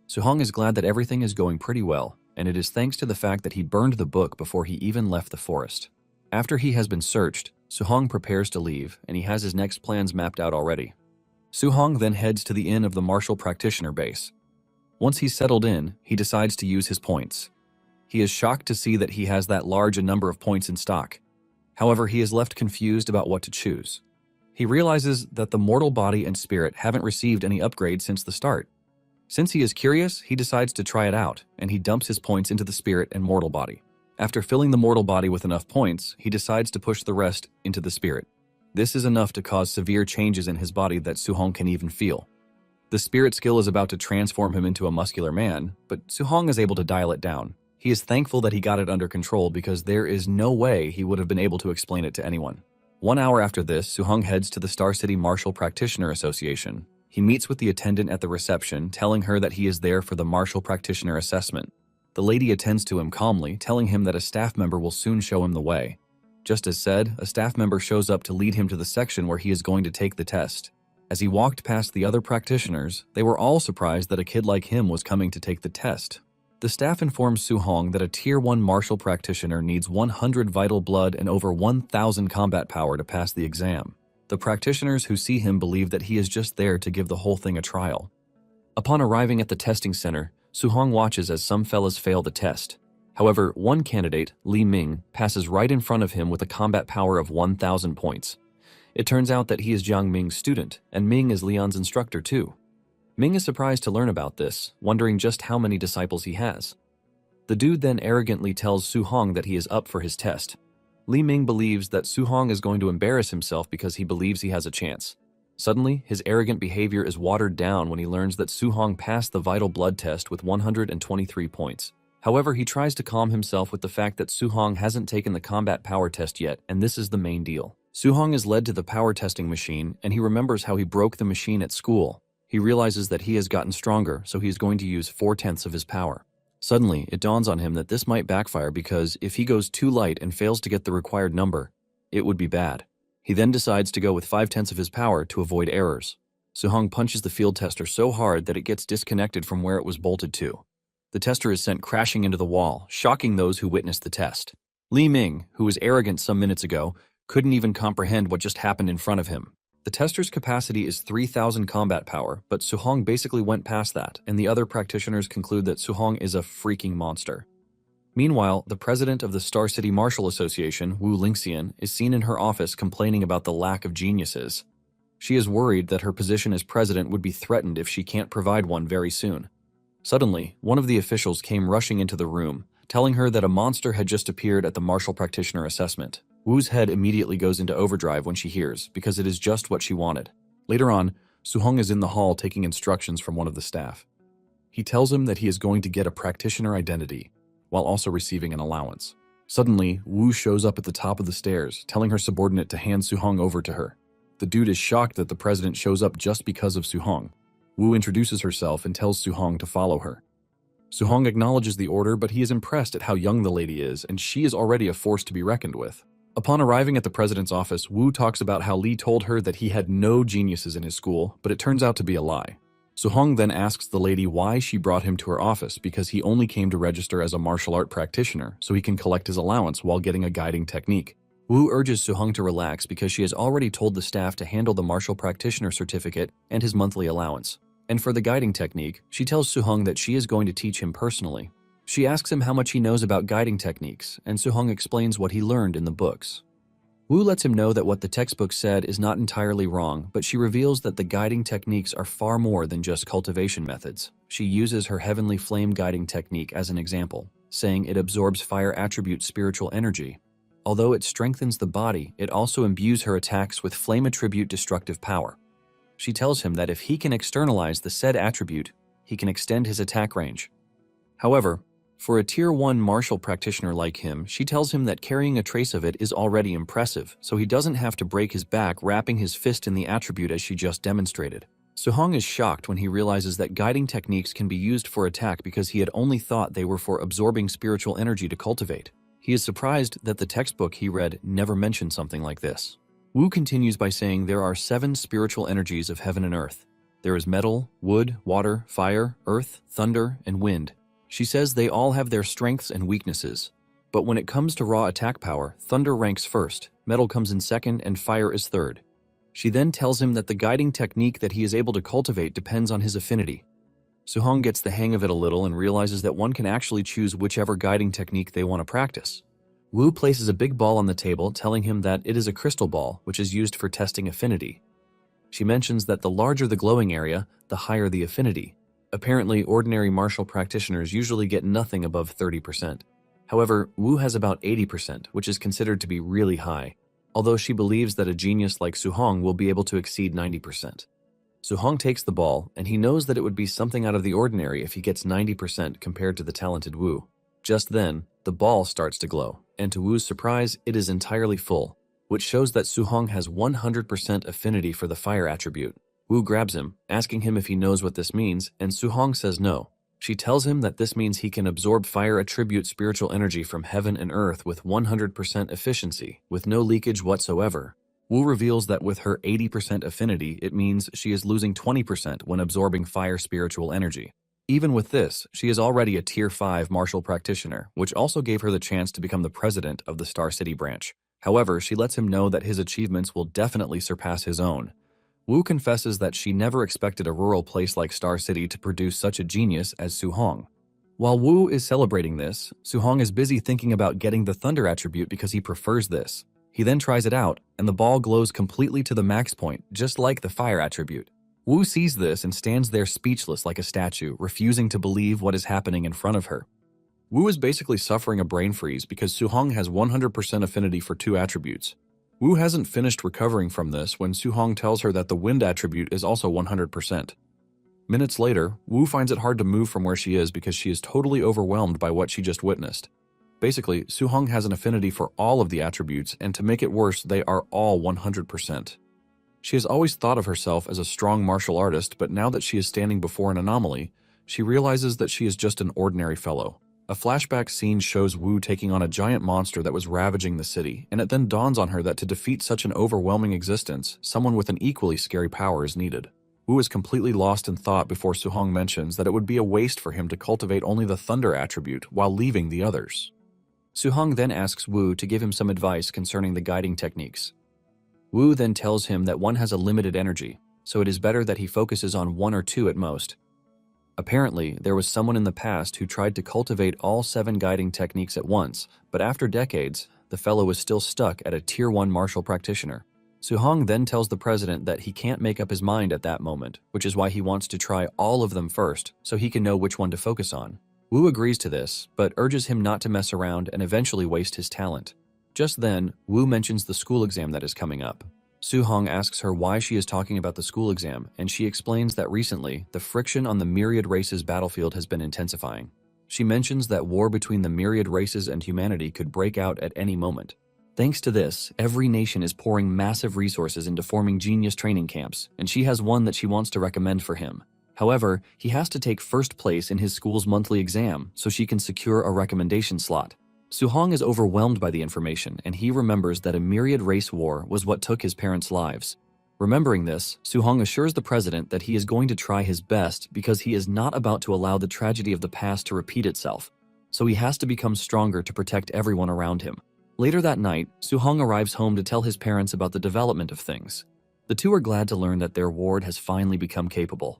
S1: Su-hong is glad that everything is going pretty well, and it is thanks to the fact that he burned the book before he even left the forest. After he has been searched, Su-hong prepares to leave, and he has his next plans mapped out already. Su-hong then heads to the inn of the martial practitioner base. Once he's settled in, he decides to use his points. He is shocked to see that he has that large a number of points in stock. However, he is left confused about what to choose. He realizes that the mortal body and spirit haven't received any upgrades since the start. Since he is curious, he decides to try it out, and he dumps his points into the spirit and mortal body. After filling the mortal body with enough points, he decides to push the rest into the spirit. This is enough to cause severe changes in his body that Su-hong can even feel. The spirit skill is about to transform him into a muscular man, but Su-hong is able to dial it down. He is thankful that he got it under control because there is no way he would have been able to explain it to anyone. 1 hour after this, Su-hong heads to the Star City Martial Practitioner Association. He meets with the attendant at the reception, telling her that he is there for the Martial Practitioner Assessment. The lady attends to him calmly, telling him that a staff member will soon show him the way. Just as said, a staff member shows up to lead him to the section where he is going to take the test. As he walked past the other practitioners, they were all surprised that a kid like him was coming to take the test. The staff informs Su-hong that a Tier 1 martial practitioner needs 100 vital blood and over 1,000 combat power to pass the exam. The practitioners who see him believe that he is just there to give the whole thing a trial. Upon arriving at the testing center, Su-hong watches as some fellas fail the test. However, one candidate, Li Ming, passes right in front of him with a combat power of 1,000 points. It turns out that he is Jiang Ming's student, and Ming is Leon's instructor too. Ming is surprised to learn about this, wondering just how many disciples he has. The dude then arrogantly tells Su-hong that he is up for his test. Li Ming believes that Su-hong is going to embarrass himself because he believes he has a chance. Suddenly, his arrogant behavior is watered down when he learns that Su-hong passed the vital blood test with 123 points. However, he tries to calm himself with the fact that Su-hong hasn't taken the combat power test yet, and this is the main deal. Su-hong is led to the power testing machine, and he remembers how he broke the machine at school. He realizes that he has gotten stronger, so he is going to use 4/10 of his power. Suddenly, it dawns on him that this might backfire because if he goes too light and fails to get the required number, it would be bad. He then decides to go with 5/10 of his power to avoid errors. Su-hong punches the field tester so hard that it gets disconnected from where it was bolted to. The tester is sent crashing into the wall, shocking those who witnessed the test. Li Ming, who was arrogant some minutes ago, couldn't even comprehend what just happened in front of him. The tester's capacity is 3,000 combat power, but Su-hong basically went past that, and the other practitioners conclude that Su-hong is a freaking monster. Meanwhile, the president of the Star City Martial Association, Wu Lingxian, is seen in her office complaining about the lack of geniuses. She is worried that her position as president would be threatened if she can't provide one very soon. Suddenly, one of the officials came rushing into the room, telling her that a monster had just appeared at the martial practitioner assessment. Wu's head immediately goes into overdrive when she hears, because it is just what she wanted. Later on, Su-hong is in the hall taking instructions from one of the staff. He tells him that he is going to get a practitioner identity, while also receiving an allowance. Suddenly, Wu shows up at the top of the stairs, telling her subordinate to hand Su-hong over to her. The dude is shocked that the president shows up just because of Su-hong. Wu introduces herself and tells Su-hong to follow her. Su-hong acknowledges the order, but he is impressed at how young the lady is, and she is already a force to be reckoned with. Upon arriving at the president's office, Wu talks about how Li told her that he had no geniuses in his school, but it turns out to be a lie. Su-hong then asks the lady why she brought him to her office because he only came to register as a martial art practitioner so he can collect his allowance while getting a guiding technique. Wu urges Su-hong to relax because she has already told the staff to handle the martial practitioner certificate and his monthly allowance. And for the guiding technique, she tells Su-hong that she is going to teach him personally. She asks him how much he knows about guiding techniques, and Su-hong explains what he learned in the books. Wu lets him know that what the textbook said is not entirely wrong, but she reveals that the guiding techniques are far more than just cultivation methods. She uses her heavenly flame guiding technique as an example, saying it absorbs fire attribute spiritual energy. Although it strengthens the body, it also imbues her attacks with flame attribute destructive power. She tells him that if he can externalize the said attribute, he can extend his attack range. However, for a Tier 1 martial practitioner like him, she tells him that carrying a trace of it is already impressive, so he doesn't have to break his back wrapping his fist in the attribute as she just demonstrated. Su-hong is shocked when he realizes that guiding techniques can be used for attack because he had only thought they were for absorbing spiritual energy to cultivate. He is surprised that the textbook he read never mentioned something like this. Wu continues by saying there are 7 spiritual energies of heaven and earth. There is metal, wood, water, fire, earth, thunder, and wind. She says they all have their strengths and weaknesses. But when it comes to raw attack power, thunder ranks first, metal comes in second, and fire is third. She then tells him that the guiding technique that he is able to cultivate depends on his affinity. Su-hong gets the hang of it a little and realizes that one can actually choose whichever guiding technique they want to practice. Wu places a big ball on the table, telling him that it is a crystal ball, which is used for testing affinity. She mentions that the larger the glowing area, the higher the affinity. Apparently, ordinary martial practitioners usually get nothing above 30%. However, Wu has about 80%, which is considered to be really high, although she believes that a genius like Su-hong will be able to exceed 90%. Su-hong takes the ball, and he knows that it would be something out of the ordinary if he gets 90% compared to the talented Wu. Just then, the ball starts to glow, and to Wu's surprise, it is entirely full, which shows that Su-hong has 100% affinity for the fire attribute. Wu grabs him, asking him if he knows what this means, and Su-hong says no. She tells him that this means he can absorb fire attribute spiritual energy from heaven and earth with 100% efficiency, with no leakage whatsoever. Wu reveals that with her 80% affinity, it means she is losing 20% when absorbing fire spiritual energy. Even with this, she is already a Tier 5 martial practitioner, which also gave her the chance to become the president of the Star City branch. However, she lets him know that his achievements will definitely surpass his own. Wu confesses that she never expected a rural place like Star City to produce such a genius as Su-hong. While Wu is celebrating this, Su-hong is busy thinking about getting the Thunder attribute because he prefers this. He then tries it out, and the ball glows completely to the max point, just like the Fire attribute. Wu sees this and stands there speechless like a statue, refusing to believe what is happening in front of her. Wu is basically suffering a brain freeze because Su-hong has 100% affinity for 2 attributes. Wu hasn't finished recovering from this when Su-hong tells her that the Wind attribute is also 100%. Minutes later, Wu finds it hard to move from where she is because she is totally overwhelmed by what she just witnessed. Basically, Su-hong has an affinity for all of the attributes, and to make it worse, they are all 100%. She has always thought of herself as a strong martial artist, but now that she is standing before an anomaly, she realizes that she is just an ordinary fellow. A flashback scene shows Wu taking on a giant monster that was ravaging the city, and it then dawns on her that to defeat such an overwhelming existence, someone with an equally scary power is needed. Wu is completely lost in thought before Su-hong mentions that it would be a waste for him to cultivate only the Thunder attribute while leaving the others. Su-hong then asks Wu to give him some advice concerning the guiding techniques. Wu then tells him that one has a limited energy, so it is better that he focuses on 1 or 2 at most. Apparently, there was someone in the past who tried to cultivate all 7 guiding techniques at once, but after decades, the fellow was still stuck at a Tier 1 martial practitioner. Su-hong then tells the president that he can't make up his mind at that moment, which is why he wants to try all of them first, so he can know which one to focus on. Wu agrees to this, but urges him not to mess around and eventually waste his talent. Just then, Wu mentions the school exam that is coming up. Su-hong asks her why she is talking about the school exam, and she explains that recently, the friction on the myriad races battlefield has been intensifying. She mentions that war between the myriad races and humanity could break out at any moment. Thanks to this, every nation is pouring massive resources into forming genius training camps, and she has one that she wants to recommend for him. However, he has to take first place in his school's monthly exam so she can secure a recommendation slot. Su-hong is overwhelmed by the information, and he remembers that a myriad race war was what took his parents' lives. Remembering this, Su-hong assures the president that he is going to try his best because he is not about to allow the tragedy of the past to repeat itself, so he has to become stronger to protect everyone around him. Later that night, Su-hong arrives home to tell his parents about the development of things. The two are glad to learn that their ward has finally become capable.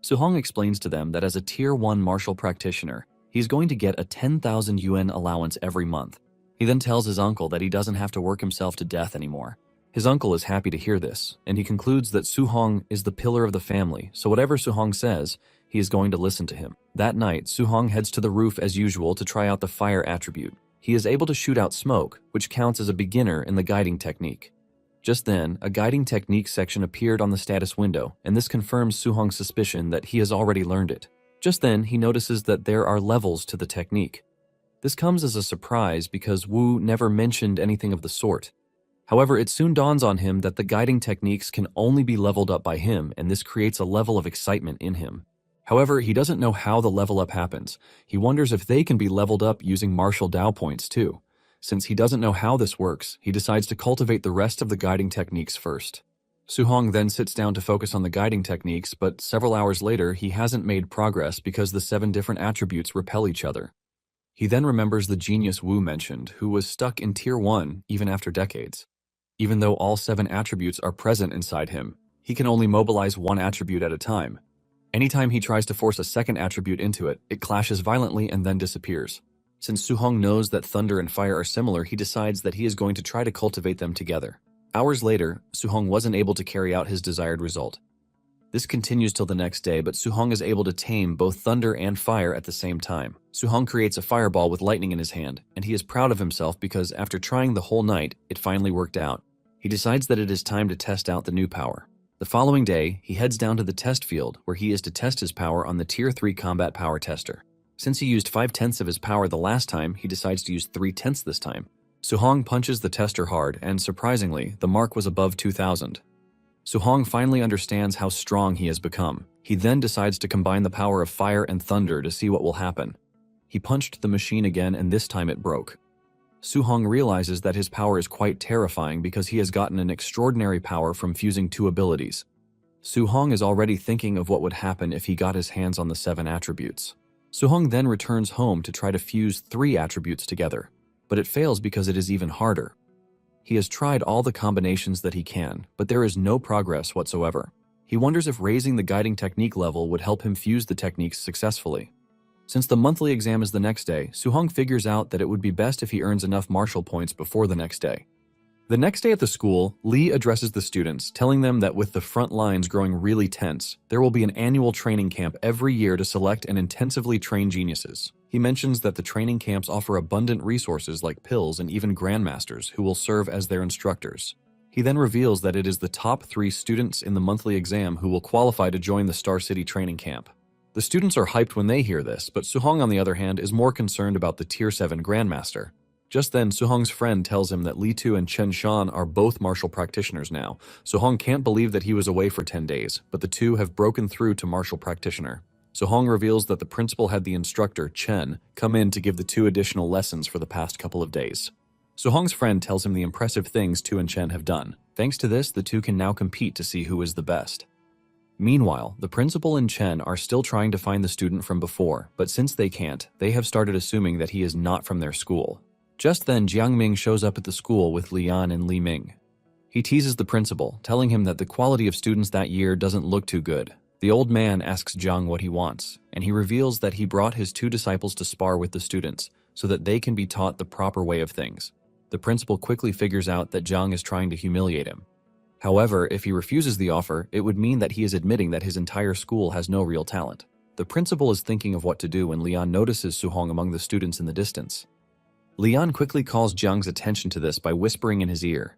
S1: Su-hong explains to them that as a Tier 1 martial practitioner, he's going to get a 10,000 yuan allowance every month. He then tells his uncle that he doesn't have to work himself to death anymore. His uncle is happy to hear this, and he concludes that Su-hong is the pillar of the family, so whatever Su-hong says, he is going to listen to him. That night, Su-hong heads to the roof as usual to try out the Fire attribute. He is able to shoot out smoke, which counts as a beginner in the guiding technique. Just then, a guiding technique section appeared on the status window, and this confirms Su-hong's suspicion that he has already learned it. Just then, he notices that there are levels to the technique. This comes as a surprise because Wu never mentioned anything of the sort. However, it soon dawns on him that the guiding techniques can only be leveled up by him, and this creates a level of excitement in him. However, he doesn't know how the level up happens. He wonders if they can be leveled up using martial Dao points too. Since he doesn't know how this works, he decides to cultivate the rest of the guiding techniques first. Su-hong then sits down to focus on the guiding techniques, but several hours later, he hasn't made progress because the 7 different attributes repel each other. He then remembers the genius Wu mentioned, who was stuck in Tier 1 even after decades. Even though all 7 attributes are present inside him, he can only mobilize 1 attribute at a time. Anytime he tries to force a second attribute into it, it clashes violently and then disappears. Since Su-hong knows that thunder and fire are similar, he decides that he is going to try to cultivate them together. Hours later, Su-hong wasn't able to carry out his desired result. This continues till the next day, but Su-hong is able to tame both thunder and fire at the same time. Su-hong creates a fireball with lightning in his hand, and he is proud of himself because after trying the whole night, it finally worked out. He decides that it is time to test out the new power. The following day, he heads down to the test field where he is to test his power on the Tier 3 combat power tester. Since he used 5/10 of his power the last time, he decides to use 3/10 this time. Su-hong punches the tester hard, and surprisingly, the mark was above 2,000. Su-hong finally understands how strong he has become. He then decides to combine the power of fire and thunder to see what will happen. He punched the machine again, and this time it broke. Su-hong realizes that his power is quite terrifying because he has gotten an extraordinary power from fusing 2 abilities. Su-hong is already thinking of what would happen if he got his hands on the 7 attributes. Su-hong then returns home to try to fuse 3 attributes together, but it fails because it is even harder. He has tried all the combinations that he can, but there is no progress whatsoever. He wonders if raising the guiding technique level would help him fuse the techniques successfully. Since the monthly exam is the next day, Su-hong figures out that it would be best if he earns enough martial points before the next day. The next day at the school, Lee addresses the students, telling them that with the front lines growing really tense, there will be an annual training camp every year to select and intensively train geniuses. He mentions that the training camps offer abundant resources like pills and even grandmasters who will serve as their instructors. He then reveals that it is the top 3 students in the monthly exam who will qualify to join the Star City training camp. The students are hyped when they hear this, but Su-hong on the other hand is more concerned about the Tier 7 grandmaster. Just then, Su-hong's friend tells him that Li Tu and Chen Shan are both martial practitioners now. Su-hong can't believe that he was away for 10 days, but the two have broken through to martial practitioner. Su-hong reveals that the principal had the instructor, Chen, come in to give the 2 additional lessons for the past couple of days. Su-hong's friend tells him the impressive things Tu and Chen have done. Thanks to this, the 2 can now compete to see who is the best. Meanwhile, the principal and Chen are still trying to find the student from before, but since they can't, they have started assuming that he is not from their school. Just then, Jiang shows up at the school with Lian and Li Ming. He teases the principal, telling him that the quality of students that year doesn't look too good. The old man asks Jiang what he wants, and he reveals that he brought his 2 disciples to spar with the students, so that they can be taught the proper way of things. The principal quickly figures out that Jiang is trying to humiliate him. However, if he refuses the offer, it would mean that he is admitting that his entire school has no real talent. The principal is thinking of what to do when Lian notices Su-hong among the students in the distance. Lian quickly calls Jiang's attention to this by whispering in his ear.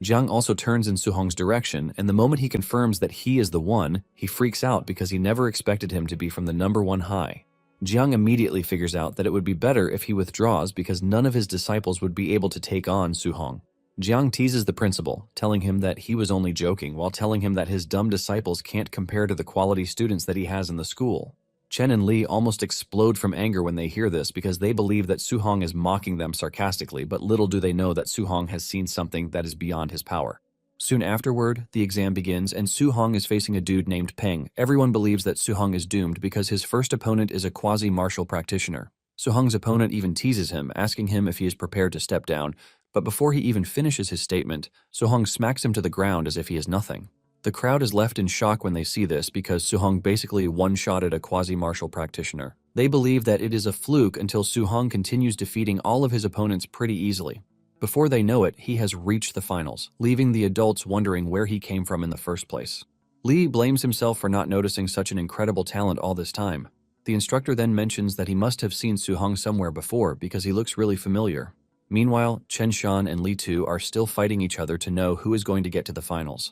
S1: Jiang also turns in Su-hong's direction, and the moment he confirms that he is the one, he freaks out because he never expected him to be from the number 1 high. Jiang immediately figures out that it would be better if he withdraws because none of his disciples would be able to take on Su-hong. Jiang teases the principal, telling him that he was only joking while telling him that his dumb disciples can't compare to the quality students that he has in the school. Chen and Li almost explode from anger when they hear this because they believe that Su-hong is mocking them sarcastically, but little do they know that Su-hong has seen something that is beyond his power. Soon afterward, the exam begins and Su-hong is facing a dude named Peng. Everyone believes that Su-hong is doomed because his first opponent is a quasi-martial practitioner. Su-hong's opponent even teases him, asking him if he is prepared to step down, but before he even finishes his statement, Su-hong smacks him to the ground as if he is nothing. The crowd is left in shock when they see this because Su-hong basically one-shotted a quasi-martial practitioner. They believe that it is a fluke until Su-hong continues defeating all of his opponents pretty easily. Before they know it, he has reached the finals, leaving the adults wondering where he came from in the first place. Li blames himself for not noticing such an incredible talent all this time. The instructor then mentions that he must have seen Su-hong somewhere before because he looks really familiar. Meanwhile, Chen Shan and Li Tu are still fighting each other to know who is going to get to the finals.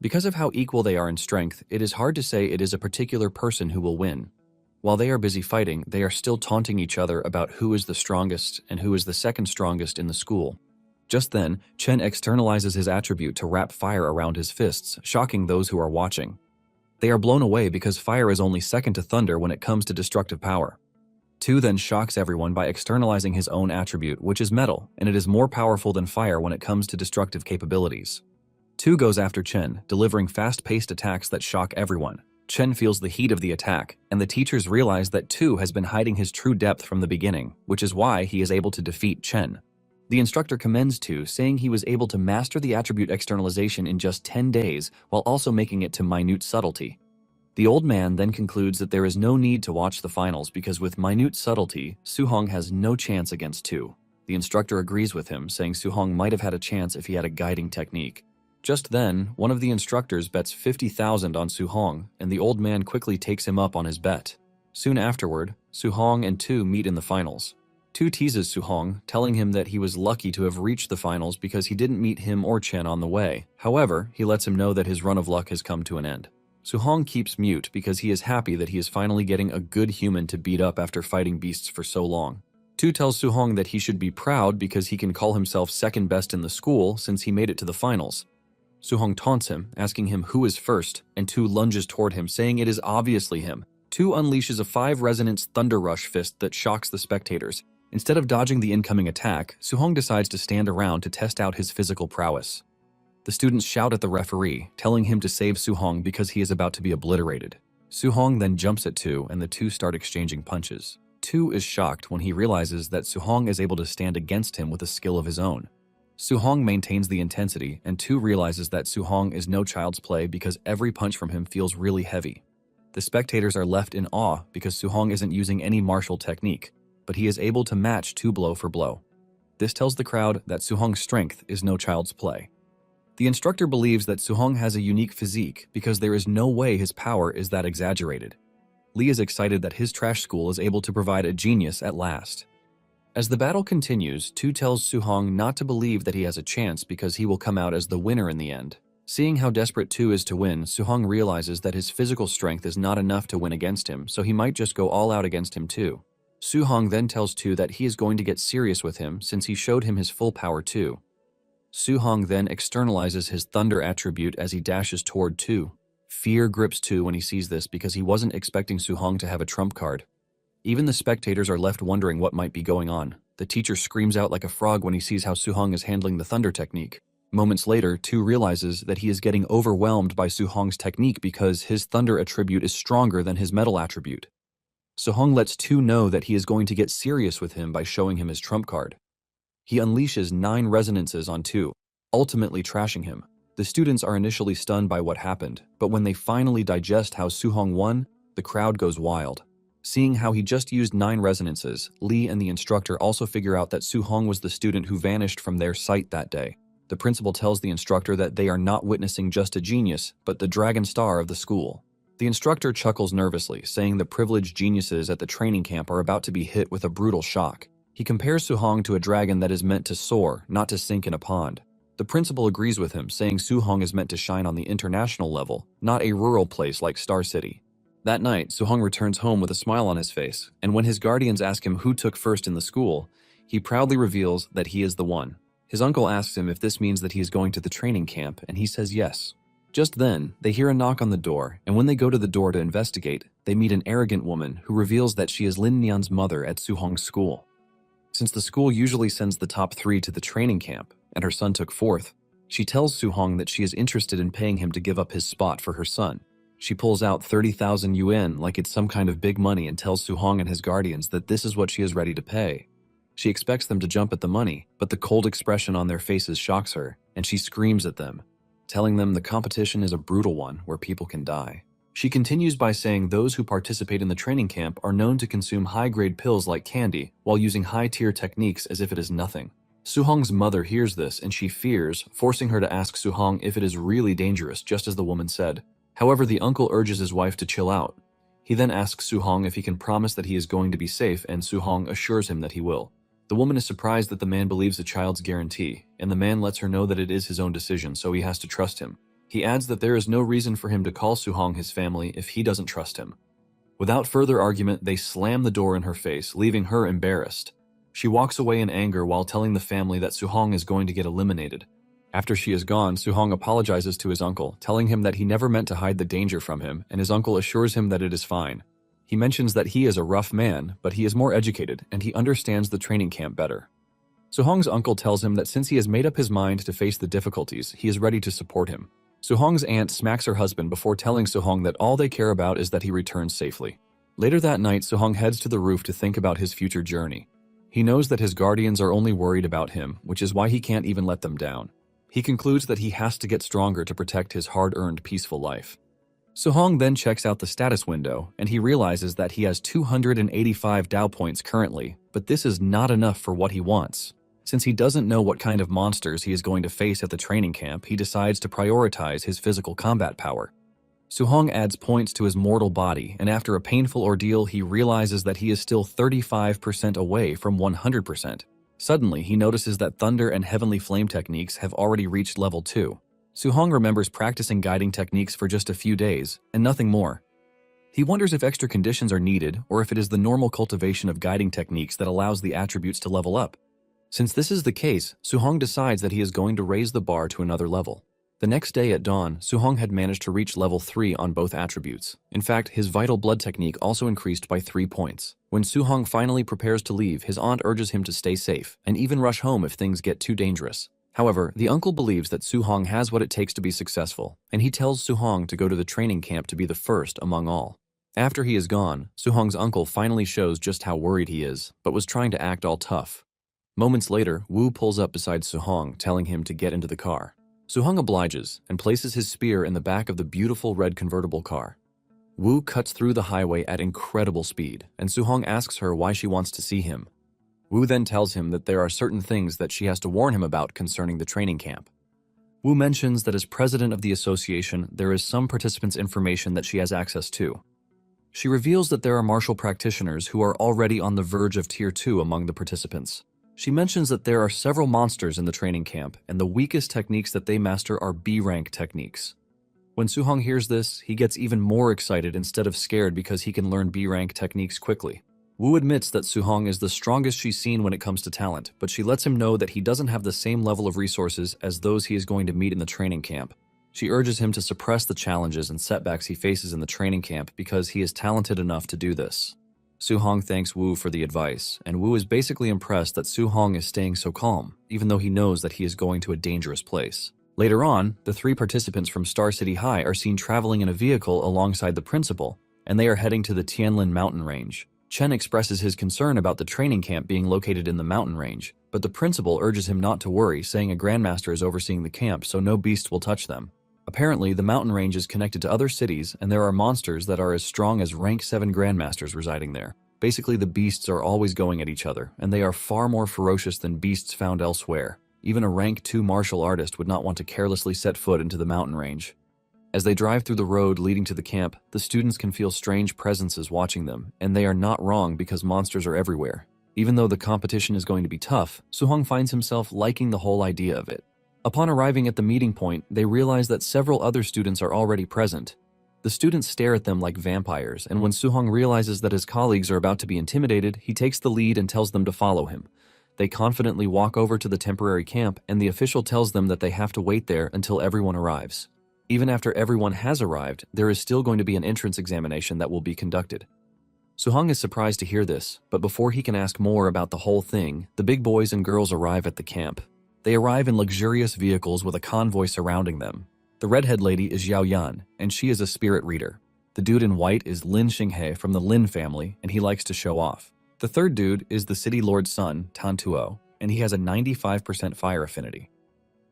S1: Because of how equal they are in strength, it is hard to say it is a particular person who will win. While they are busy fighting, they are still taunting each other about who is the strongest and who is the second strongest in the school. Just then, Chen externalizes his attribute to wrap fire around his fists, shocking those who are watching. They are blown away because fire is only second to thunder when it comes to destructive power. Tu then shocks everyone by externalizing his own attribute, which is metal, and it is more powerful than fire when it comes to destructive capabilities. Tu goes after Chen, delivering fast-paced attacks that shock everyone. Chen feels the heat of the attack, and the teachers realize that Tu has been hiding his true depth from the beginning, which is why he is able to defeat Chen. The instructor commends Tu, saying he was able to master the attribute externalization in just 10 days, while also making it to minute subtlety. The old man then concludes that there is no need to watch the finals because with minute subtlety, Su-hong has no chance against Tu. The instructor agrees with him, saying Su-hong might have had a chance if he had a guiding technique. Just then, one of the instructors bets 50,000 on Su-hong, and the old man quickly takes him up on his bet. Soon afterward, Su-hong and Tu meet in the finals. Tu teases Su-hong, telling him that he was lucky to have reached the finals because he didn't meet him or Chen on the way. However, he lets him know that his run of luck has come to an end. Su-hong keeps mute because he is happy that he is finally getting a good human to beat up after fighting beasts for so long. Tu tells Su-hong that he should be proud because he can call himself second best in the school since he made it to the finals. Su-hong taunts him, asking him who is first, and Tu lunges toward him, saying it is obviously him. Tu unleashes a 5-resonance thunder rush fist that shocks the spectators. Instead of dodging the incoming attack, Su-hong decides to stand around to test out his physical prowess. The students shout at the referee, telling him to save Su-hong because he is about to be obliterated. Su-hong then jumps at Tu and the two start exchanging punches. Tu is shocked when he realizes that Su-hong is able to stand against him with a skill of his own. Su-hong maintains the intensity, and Tu realizes that Su-hong is no child's play because every punch from him feels really heavy. The spectators are left in awe because Su-hong isn't using any martial technique, but he is able to match Tu blow for blow. This tells the crowd that Su-hong's strength is no child's play. The instructor believes that Su-hong has a unique physique because there is no way his power is that exaggerated. Lee is excited that his trash school is able to provide a genius at last. As the battle continues, Tu tells Su-hong not to believe that he has a chance because he will come out as the winner in the end. Seeing how desperate Tu is to win, Su-hong realizes that his physical strength is not enough to win against him, so he might just go all out against him too. Su-hong then tells Tu that he is going to get serious with him since he showed him his full power too. Su-hong then externalizes his thunder attribute as he dashes toward Tu. Fear grips Tu when he sees this because he wasn't expecting Su-hong to have a trump card. Even the spectators are left wondering what might be going on. The teacher screams out like a frog when he sees how Su-hong is handling the thunder technique. Moments later, Tu realizes that he is getting overwhelmed by Su-hong's technique because his thunder attribute is stronger than his metal attribute. Su-hong lets Tu know that he is going to get serious with him by showing him his trump card. He unleashes 9 resonances on Tu, ultimately trashing him. The students are initially stunned by what happened, but when they finally digest how Su-hong won, the crowd goes wild. Seeing how he just used 9 resonances, Lee and the instructor also figure out that Su-hong was the student who vanished from their sight that day. The principal tells the instructor that they are not witnessing just a genius, but the dragon star of the school. The instructor chuckles nervously, saying the privileged geniuses at the training camp are about to be hit with a brutal shock. He compares Su-hong to a dragon that is meant to soar, not to sink in a pond. The principal agrees with him, saying Su-hong is meant to shine on the international level, not a rural place like Star City. That night, Su-hong returns home with a smile on his face, and when his guardians ask him who took first in the school, he proudly reveals that he is the one. His uncle asks him if this means that he is going to the training camp, and he says yes. Just then, they hear a knock on the door, and when they go to the door to investigate, they meet an arrogant woman who reveals that she is Lin Nian's mother at Su-hong's school. Since the school usually sends the top 3 to the training camp, and her son took 4th, she tells Su-hong that she is interested in paying him to give up his spot for her son. She pulls out 30,000 yuan like it's some kind of big money and tells Su-hong and his guardians that this is what she is ready to pay. She expects them to jump at the money, but the cold expression on their faces shocks her, and she screams at them, telling them the competition is a brutal one where people can die. She continues by saying those who participate in the training camp are known to consume high-grade pills like candy while using high-tier techniques as if it is nothing. Su-hong's mother hears this and she fears, forcing her to ask Su-hong if it is really dangerous, just as the woman said. However, the uncle urges his wife to chill out. He then asks Su-hong if he can promise that he is going to be safe, and Su-hong assures him that he will. The woman is surprised that the man believes the child's guarantee, and the man lets her know that it is his own decision, so he has to trust him. He adds that there is no reason for him to call Su-hong his family if he doesn't trust him. Without further argument, they slam the door in her face, leaving her embarrassed. She walks away in anger while telling the family that Su-hong is going to get eliminated. After she is gone, Su-hong apologizes to his uncle, telling him that he never meant to hide the danger from him, and his uncle assures him that it is fine. He mentions that he is a rough man, but he is more educated, and he understands the training camp better. Su-hong's uncle tells him that since he has made up his mind to face the difficulties, he is ready to support him. Su-hong's aunt smacks her husband before telling Su-hong that all they care about is that he returns safely. Later that night, Su-hong heads to the roof to think about his future journey. He knows that his guardians are only worried about him, which is why he can't even let them down. He concludes that he has to get stronger to protect his hard-earned peaceful life. Su-hong then checks out the status window, and he realizes that he has 285 Dao points currently, but this is not enough for what he wants. Since he doesn't know what kind of monsters he is going to face at the training camp, he decides to prioritize his physical combat power. Su-hong adds points to his mortal body, and after a painful ordeal, he realizes that he is still 35% away from 100%. Suddenly, he notices that Thunder and Heavenly Flame techniques have already reached level 2. Su-hong remembers practicing guiding techniques for just a few days, and nothing more. He wonders if extra conditions are needed, or if it is the normal cultivation of guiding techniques that allows the attributes to level up. Since this is the case, Su-hong decides that he is going to raise the bar to another level. The next day at dawn, Su-hong had managed to reach level 3 on both attributes. In fact, his Vital Blood technique also increased by 3 points. When Su-hong finally prepares to leave, his aunt urges him to stay safe, and even rush home if things get too dangerous. However, the uncle believes that Su-hong has what it takes to be successful, and he tells Su-hong to go to the training camp to be the first among all. After he is gone, Su-hong's uncle finally shows just how worried he is, but was trying to act all tough. Moments later, Wu pulls up beside Su-hong, telling him to get into the car. Su-hong obliges and places his spear in the back of the beautiful red convertible car. Wu cuts through the highway at incredible speed, and Su-hong asks her why she wants to see him. Wu then tells him that there are certain things that she has to warn him about concerning the training camp. Wu mentions that as president of the association, there is some participants' information that she has access to. She reveals that there are martial practitioners who are already on the verge of Tier 2 among the participants. She mentions that there are several monsters in the training camp, and the weakest techniques that they master are B-rank techniques. When Su-hong hears this, he gets even more excited instead of scared because he can learn B-rank techniques quickly. Wu admits that Su-hong is the strongest she's seen when it comes to talent, but she lets him know that he doesn't have the same level of resources as those he is going to meet in the training camp. She urges him to suppress the challenges and setbacks he faces in the training camp because he is talented enough to do this. Su-hong thanks Wu for the advice, and Wu is basically impressed that Su-hong is staying so calm, even though he knows that he is going to a dangerous place. Later on, the 3 participants from Star City High are seen traveling in a vehicle alongside the principal, and they are heading to the Tianlin mountain range. Chen expresses his concern about the training camp being located in the mountain range, but the principal urges him not to worry, saying a grandmaster is overseeing the camp so no beasts will touch them. Apparently, the mountain range is connected to other cities, and there are monsters that are as strong as rank 7 grandmasters residing there. Basically, the beasts are always going at each other, and they are far more ferocious than beasts found elsewhere. Even a rank 2 martial artist would not want to carelessly set foot into the mountain range. As they drive through the road leading to the camp, the students can feel strange presences watching them, and they are not wrong because monsters are everywhere. Even though the competition is going to be tough, Su-hong finds himself liking the whole idea of it. Upon arriving at the meeting point, they realize that several other students are already present. The students stare at them like vampires, and when Su-hong realizes that his colleagues are about to be intimidated, he takes the lead and tells them to follow him. They confidently walk over to the temporary camp, and the official tells them that they have to wait there until everyone arrives. Even after everyone has arrived, there is still going to be an entrance examination that will be conducted. Su-hong is surprised to hear this, but before he can ask more about the whole thing, the big boys and girls arrive at the camp. They arrive in luxurious vehicles with a convoy surrounding them. The redhead lady is Yao Yan, and she is a spirit reader. The dude in white is Lin Xinghe from the Lin family, and he likes to show off. The third dude is the city lord's son, Tan Tuo, and he has a 95% fire affinity.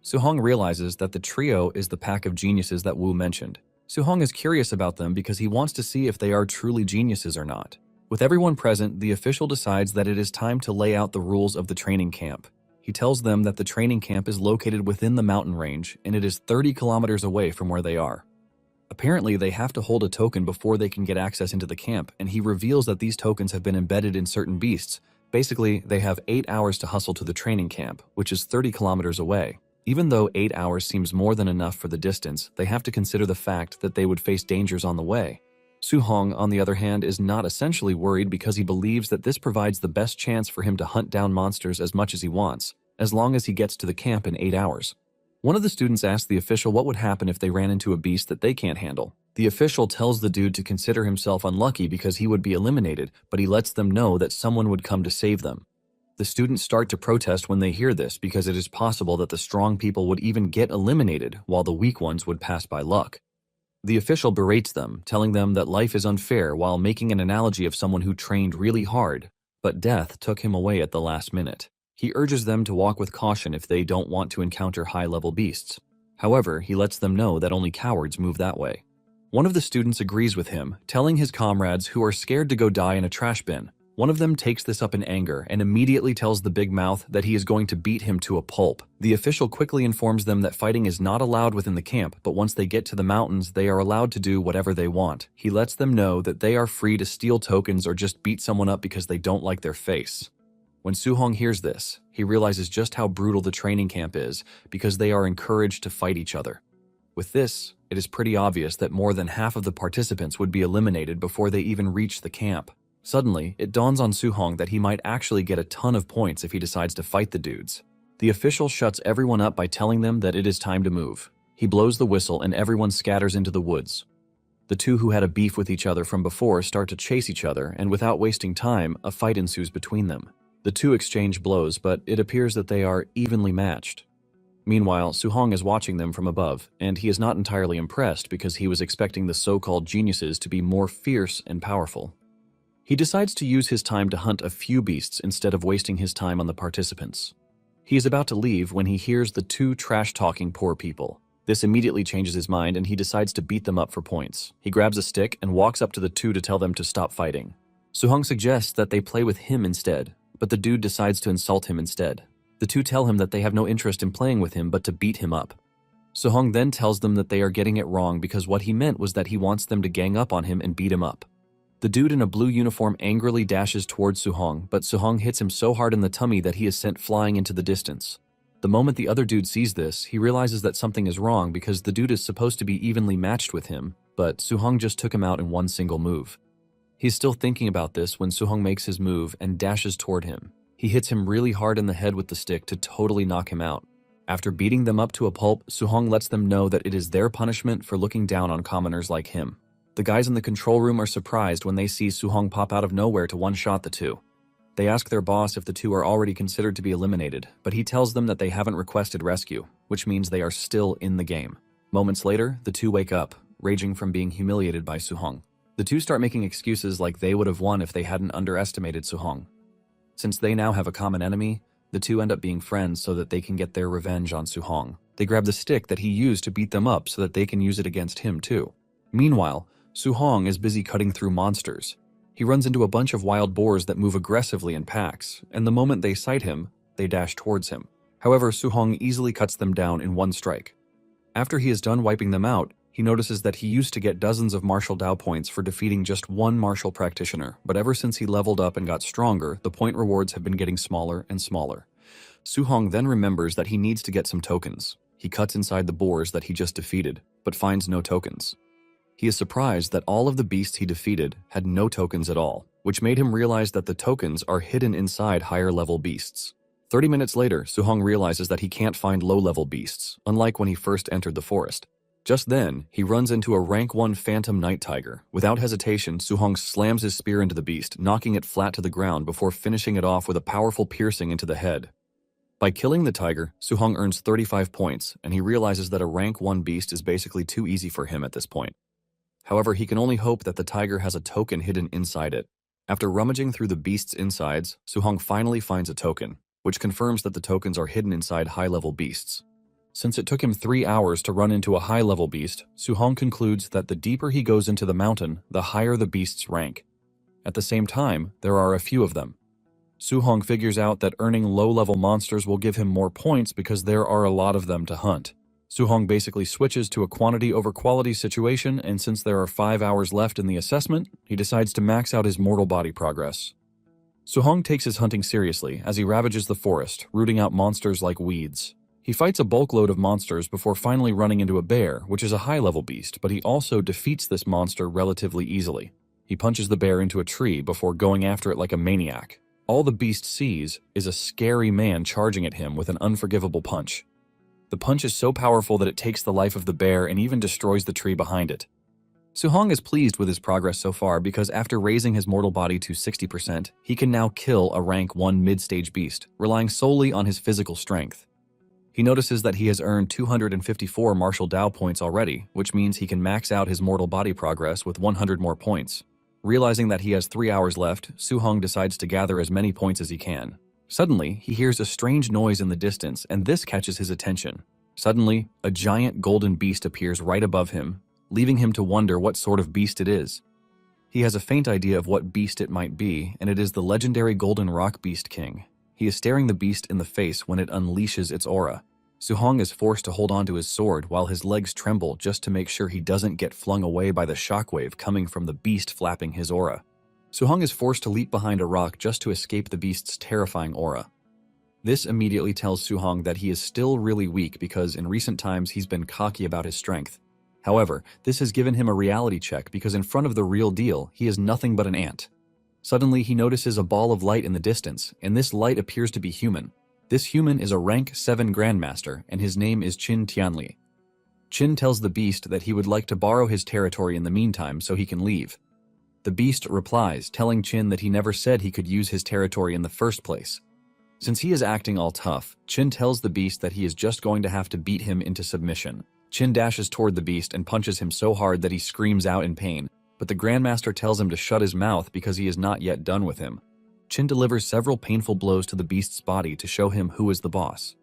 S1: Su-hong realizes that the trio is the pack of geniuses that Wu mentioned. Su-hong is curious about them because he wants to see if they are truly geniuses or not. With everyone present, the official decides that it is time to lay out the rules of the training camp. He tells them that the training camp is located within the mountain range and it is 30 kilometers away from where they are. Apparently, they have to hold a token before they can get access into the camp, and he reveals that these tokens have been embedded in certain beasts. Basically, they have 8 hours to hustle to the training camp, which is 30 kilometers away. Even though 8 hours seems more than enough for the distance, they have to consider the fact that they would face dangers on the way. Su-hong, on the other hand, is not essentially worried because he believes that this provides the best chance for him to hunt down monsters as much as he wants, as long as he gets to the camp in 8 hours. One of the students asks the official what would happen if they ran into a beast that they can't handle. The official tells the dude to consider himself unlucky because he would be eliminated, but he lets them know that someone would come to save them. The students start to protest when they hear this because it is possible that the strong people would even get eliminated while the weak ones would pass by luck. The official berates them, telling them that life is unfair while making an analogy of someone who trained really hard, but death took him away at the last minute. He urges them to walk with caution if they don't want to encounter high-level beasts. However, he lets them know that only cowards move that way. One of the students agrees with him, telling his comrades who are scared to go die in a trash bin. One of them takes this up in anger and immediately tells the big mouth that he is going to beat him to a pulp. The official quickly informs them that fighting is not allowed within the camp, but once they get to the mountains, they are allowed to do whatever they want. He lets them know that they are free to steal tokens or just beat someone up because they don't like their face. When Su-hong hears this, he realizes just how brutal the training camp is because they are encouraged to fight each other. With this, it is pretty obvious that more than half of the participants would be eliminated before they even reach the camp. Suddenly, it dawns on Su-hong that he might actually get a ton of points if he decides to fight the dudes. The official shuts everyone up by telling them that it is time to move. He blows the whistle and everyone scatters into the woods. The two who had a beef with each other from before start to chase each other, and without wasting time, a fight ensues between them. The two exchange blows, but it appears that they are evenly matched. Meanwhile, Suhong is watching them from above, and he is not entirely impressed because he was expecting the so-called geniuses to be more fierce and powerful. He decides to use his time to hunt a few beasts instead of wasting his time on the participants. He is about to leave when he hears the two trash-talking poor people. This immediately changes his mind and he decides to beat them up for points. He grabs a stick and walks up to the two to tell them to stop fighting. Suhong suggests that they play with him instead, but the dude decides to insult him instead. The two tell him that they have no interest in playing with him but to beat him up. Suhong then tells them that they are getting it wrong because what he meant was that he wants them to gang up on him and beat him up. The dude in a blue uniform angrily dashes towards Suhong, but Suhong hits him so hard in the tummy that he is sent flying into the distance. The moment the other dude sees this, he realizes that something is wrong because the dude is supposed to be evenly matched with him, but Suhong just took him out in one single move. He's still thinking about this when Suhong makes his move and dashes toward him. He hits him really hard in the head with the stick to totally knock him out. After beating them up to a pulp, Suhong lets them know that it is their punishment for looking down on commoners like him. The guys in the control room are surprised when they see Suhong pop out of nowhere to one-shot the two. They ask their boss if the two are already considered to be eliminated, but he tells them that they haven't requested rescue, which means they are still in the game. Moments later, the two wake up, raging from being humiliated by Suhong. The two start making excuses like they would have won if they hadn't underestimated Suhong. Since they now have a common enemy, the two end up being friends so that they can get their revenge on Suhong. They grab the stick that he used to beat them up so that they can use it against him too. Meanwhile, Suhong is busy cutting through monsters. He runs into a bunch of wild boars that move aggressively in packs, and the moment they sight him, they dash towards him. However, Suhong easily cuts them down in one strike. After he is done wiping them out, he notices that he used to get dozens of martial Dao points for defeating just one martial practitioner, but ever since he leveled up and got stronger, the point rewards have been getting smaller and smaller. Suhong then remembers that he needs to get some tokens. He cuts inside the boars that he just defeated, but finds no tokens. He is surprised that all of the beasts he defeated had no tokens at all, which made him realize that the tokens are hidden inside higher-level beasts. 30 minutes later, Suhong realizes that he can't find low-level beasts, unlike when he first entered the forest. Just then, he runs into a rank 1 phantom night tiger. Without hesitation, Suhong slams his spear into the beast, knocking it flat to the ground before finishing it off with a powerful piercing into the head. By killing the tiger, Suhong earns 35 points, and he realizes that a rank 1 beast is basically too easy for him at this point. However, he can only hope that the tiger has a token hidden inside it. After rummaging through the beast's insides, Suhong finally finds a token, which confirms that the tokens are hidden inside high-level beasts. Since it took him 3 hours to run into a high-level beast, Suhong concludes that the deeper he goes into the mountain, the higher the beast's rank. At the same time, there are a few of them. Suhong figures out that earning low-level monsters will give him more points because there are a lot of them to hunt. Suhong basically switches to a quantity over quality situation, and since there are 5 hours left in the assessment, he decides to max out his mortal body progress. Suhong takes his hunting seriously as he ravages the forest, rooting out monsters like weeds. He fights a bulk load of monsters before finally running into a bear, which is a high-level beast, but he also defeats this monster relatively easily. He punches the bear into a tree before going after it like a maniac. All the beast sees is a scary man charging at him with an unforgivable punch. The punch is so powerful that it takes the life of the bear and even destroys the tree behind it. Suhong is pleased with his progress so far because after raising his mortal body to 60%, he can now kill a rank 1 mid-stage beast, relying solely on his physical strength. He notices that he has earned 254 martial Dao points already, which means he can max out his mortal body progress with 100 more points. Realizing that he has 3 hours left, Suhong decides to gather as many points as he can. Suddenly, he hears a strange noise in the distance, and this catches his attention. Suddenly, a giant golden beast appears right above him, leaving him to wonder what sort of beast it is. He has a faint idea of what beast it might be, and it is the legendary Golden Rock Beast King. He is staring the beast in the face when it unleashes its aura. Suhong is forced to hold onto his sword while his legs tremble just to make sure he doesn't get flung away by the shockwave coming from the beast flapping his aura. Suhong is forced to leap behind a rock just to escape the beast's terrifying aura. This immediately tells Suhong that he is still really weak because in recent times he's been cocky about his strength. However, this has given him a reality check because in front of the real deal, he is nothing but an ant. Suddenly, he notices a ball of light in the distance, and this light appears to be human. This human is a rank 7 Grandmaster, and his name is Qin Tianli. Qin tells the beast that he would like to borrow his territory in the meantime so he can leave. The beast replies, telling Qin that he never said he could use his territory in the first place. Since he is acting all tough, Chin tells the beast that he is just going to have to beat him into submission. Chin dashes toward the beast and punches him so hard that he screams out in pain, but the Grandmaster tells him to shut his mouth because he is not yet done with him. Chin delivers several painful blows to the beast's body to show him who is the boss.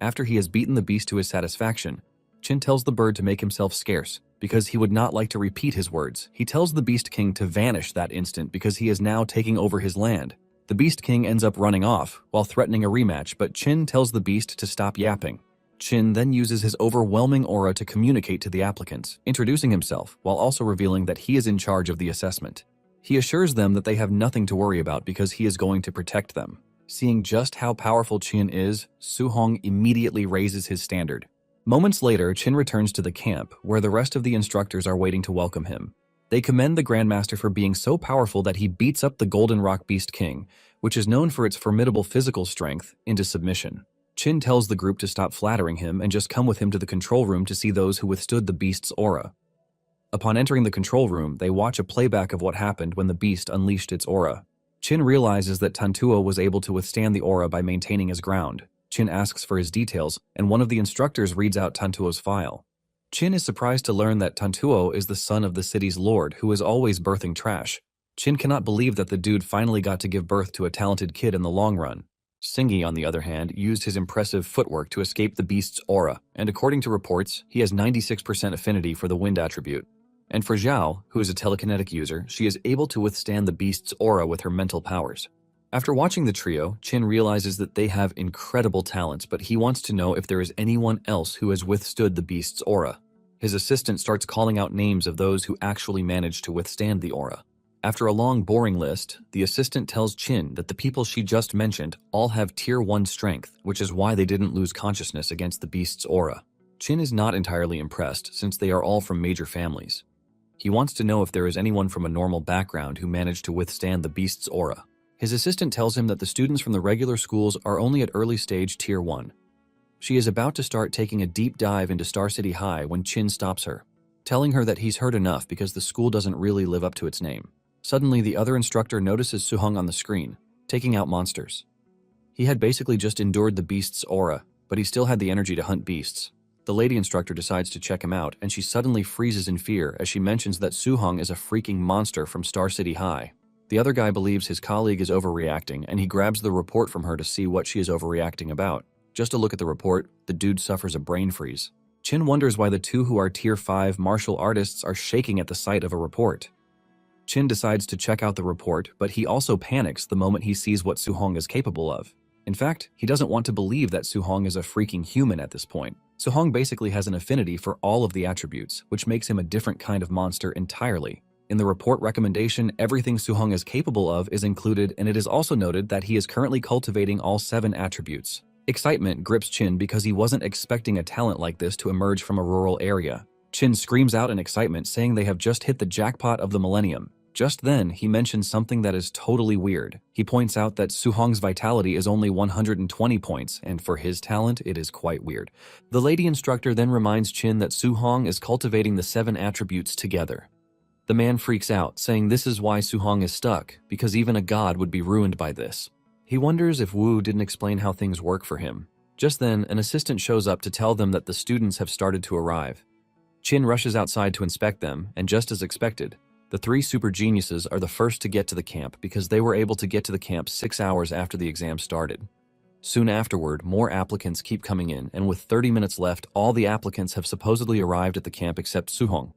S1: After he has beaten the beast to his satisfaction, Chin tells the bird to make himself scarce, because he would not like to repeat his words. He tells the Beast King to vanish that instant because he is now taking over his land. The Beast King ends up running off while threatening a rematch, but Chin tells the beast to stop yapping. Chin then uses his overwhelming aura to communicate to the applicants, introducing himself while also revealing that he is in charge of the assessment. He assures them that they have nothing to worry about because he is going to protect them. Seeing just how powerful Chin is, Su-hong immediately raises his standard. Moments later, Chin returns to the camp, where the rest of the instructors are waiting to welcome him. They commend the Grandmaster for being so powerful that he beats up the Golden Rock Beast King, which is known for its formidable physical strength, into submission. Chin tells the group to stop flattering him and just come with him to the control room to see those who withstood the beast's aura. Upon entering the control room, they watch a playback of what happened when the beast unleashed its aura. Chin realizes that Tantuo was able to withstand the aura by maintaining his ground. Chin asks for his details, and one of the instructors reads out Tantuo's file. Chin is surprised to learn that Tantuo is the son of the city's lord, who is always birthing trash. Chin cannot believe that the dude finally got to give birth to a talented kid in the long run. Singi, on the other hand, used his impressive footwork to escape the beast's aura, and according to reports, he has 96% affinity for the wind attribute. And for Zhao, who is a telekinetic user, she is able to withstand the beast's aura with her mental powers. After watching the trio, Chin realizes that they have incredible talents, but he wants to know if there is anyone else who has withstood the beast's aura. His assistant starts calling out names of those who actually managed to withstand the aura. After a long, boring list, the assistant tells Chin that the people she just mentioned all have Tier 1 strength, which is why they didn't lose consciousness against the beast's aura. Chin is not entirely impressed, since they are all from major families. He wants to know if there is anyone from a normal background who managed to withstand the beast's aura. His assistant tells him that the students from the regular schools are only at early stage Tier 1. She is about to start taking a deep dive into Star City High when Chin stops her, telling her that he's heard enough because the school doesn't really live up to its name. Suddenly, the other instructor notices Su-hong on the screen, taking out monsters. He had basically just endured the beast's aura, but he still had the energy to hunt beasts. The lady instructor decides to check him out, and she suddenly freezes in fear as she mentions that Su-hong is a freaking monster from Star City High. The other guy believes his colleague is overreacting, and he grabs the report from her to see what she is overreacting about. Just to look at the report, the dude suffers a brain freeze. Chin wonders why the two who are Tier 5 martial artists are shaking at the sight of a report. Chin decides to check out the report, but he also panics the moment he sees what Su-hong is capable of. In fact, he doesn't want to believe that Su-hong is a freaking human at this point. Su-hong basically has an affinity for all of the attributes, which makes him a different kind of monster entirely. In the report recommendation, everything Su-hong is capable of is included, and it is also noted that he is currently cultivating all 7 attributes. Excitement grips Chin because he wasn't expecting a talent like this to emerge from a rural area. Chin screams out in excitement, saying they have just hit the jackpot of the millennium. Just then, he mentions something that is totally weird. He points out that Su-hong's vitality is only 120 points, and for his talent, it is quite weird. The lady instructor then reminds Chin that Su-hong is cultivating the 7 attributes together. The man freaks out, saying this is why Su-hong is stuck, because even a god would be ruined by this. He wonders if Wu didn't explain how things work for him. Just then, an assistant shows up to tell them that the students have started to arrive. Chin rushes outside to inspect them, and just as expected, the 3 super geniuses are the first to get to the camp because they were able to get to the camp 6 hours after the exam started. Soon afterward, more applicants keep coming in, and with 30 minutes left, all the applicants have supposedly arrived at the camp except Su-hong.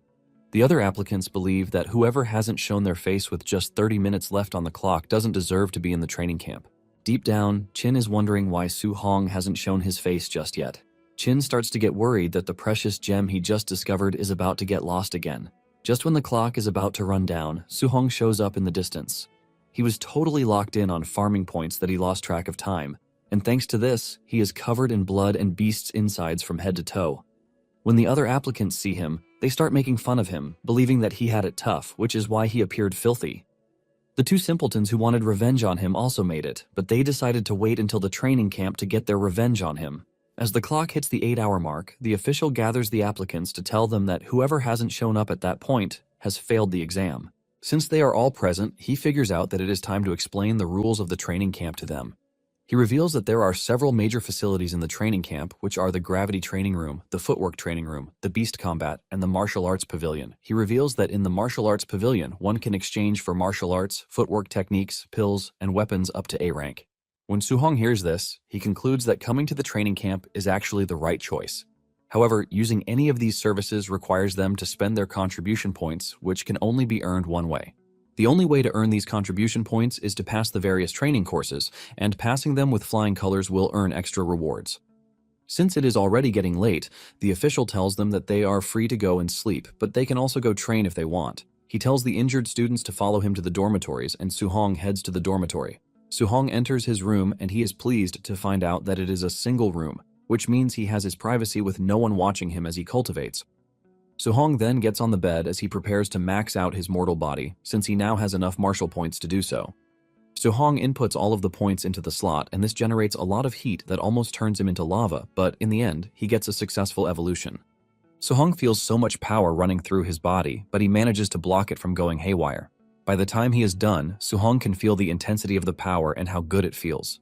S1: The other applicants believe that whoever hasn't shown their face with just 30 minutes left on the clock doesn't deserve to be in the training camp. Deep down, Chin is wondering why Su-hong hasn't shown his face just yet. Chin starts to get worried that the precious gem he just discovered is about to get lost again. Just when the clock is about to run down, Su-hong shows up in the distance. He was totally locked in on farming points that he lost track of time, and thanks to this, he is covered in blood and beast's insides from head to toe. When the other applicants see him, they start making fun of him, believing that he had it tough, which is why he appeared filthy. The 2 simpletons who wanted revenge on him also made it, but they decided to wait until the training camp to get their revenge on him. As the clock hits the 8-hour mark, the official gathers the applicants to tell them that whoever hasn't shown up at that point has failed the exam. Since they are all present, he figures out that it is time to explain the rules of the training camp to them. He reveals that there are several major facilities in the training camp, which are the gravity training room, the footwork training room, the beast combat, and the martial arts pavilion. He reveals that in the martial arts pavilion, one can exchange for martial arts, footwork techniques, pills, and weapons up to A rank. When Suhong hears this, he concludes that coming to the training camp is actually the right choice. However, using any of these services requires them to spend their contribution points, which can only be earned one way. The only way to earn these contribution points is to pass the various training courses, and passing them with flying colors will earn extra rewards. Since it is already getting late, the official tells them that they are free to go and sleep, but they can also go train if they want. He tells the injured students to follow him to the dormitories, and Suhong heads to the dormitory. Suhong enters his room, and he is pleased to find out that it is a single room, which means he has his privacy with no one watching him as he cultivates. Suhong then gets on the bed as he prepares to max out his mortal body, since he now has enough martial points to do so. Suhong inputs all of the points into the slot, and this generates a lot of heat that almost turns him into lava, but in the end, he gets a successful evolution. Suhong feels so much power running through his body, but he manages to block it from going haywire. By the time he is done, Suhong can feel the intensity of the power and how good it feels.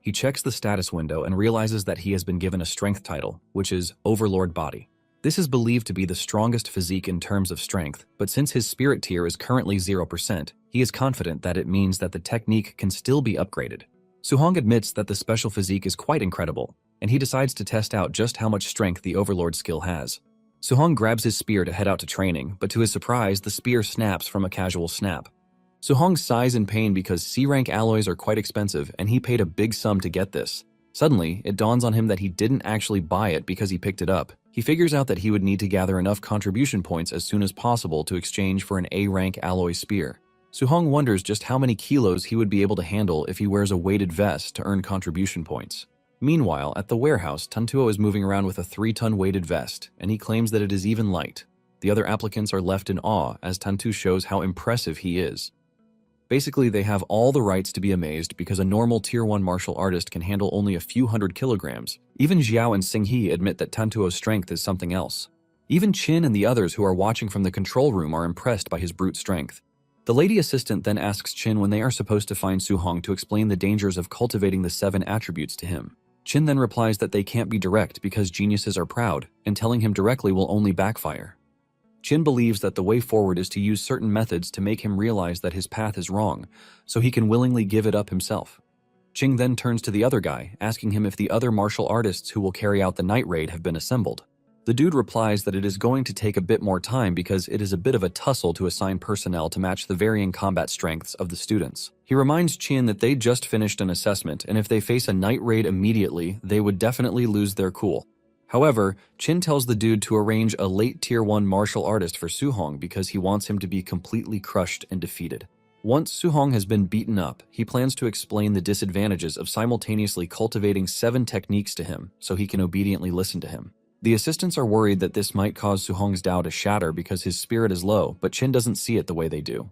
S1: He checks the status window and realizes that he has been given a strength title, which is Overlord Body. This is believed to be the strongest physique in terms of strength, but since his spirit tier is currently 0%, he is confident that it means that the technique can still be upgraded. Suhong admits that the special physique is quite incredible, and he decides to test out just how much strength the Overlord skill has. Suhong grabs his spear to head out to training, but to his surprise, the spear snaps from a casual snap. Suhong sighs in pain because C-rank alloys are quite expensive, and he paid a big sum to get this. Suddenly, it dawns on him that he didn't actually buy it because he picked it up. He figures out that he would need to gather enough contribution points as soon as possible to exchange for an A-rank alloy spear. Suhong wonders just how many kilos he would be able to handle if he wears a weighted vest to earn contribution points. Meanwhile, at the warehouse, Tantuo is moving around with a 3-ton weighted vest, and he claims that it is even light. The other applicants are left in awe as Tantu shows how impressive he is. Basically, they have all the rights to be amazed because a normal Tier 1 martial artist can handle only a few hundred kilograms. Even Xiao and Xinghe admit that Tantuo's strength is something else. Even Qin and the others who are watching from the control room are impressed by his brute strength. The lady assistant then asks Qin when they are supposed to find Suhong to explain the dangers of cultivating the 7 attributes to him. Qin then replies that they can't be direct because geniuses are proud, and telling him directly will only backfire. Qin believes that the way forward is to use certain methods to make him realize that his path is wrong, so he can willingly give it up himself. Qing then turns to the other guy, asking him if the other martial artists who will carry out the night raid have been assembled. The dude replies that it is going to take a bit more time because it is a bit of a tussle to assign personnel to match the varying combat strengths of the students. He reminds Qin that they just finished an assessment, and if they face a night raid immediately, they would definitely lose their cool. However, Qin tells the dude to arrange a late Tier 1 martial artist for Suhong because he wants him to be completely crushed and defeated. Once Suhong has been beaten up, he plans to explain the disadvantages of simultaneously cultivating 7 techniques to him so he can obediently listen to him. The assistants are worried that this might cause Suhong's Dao to shatter because his spirit is low, but Qin doesn't see it the way they do.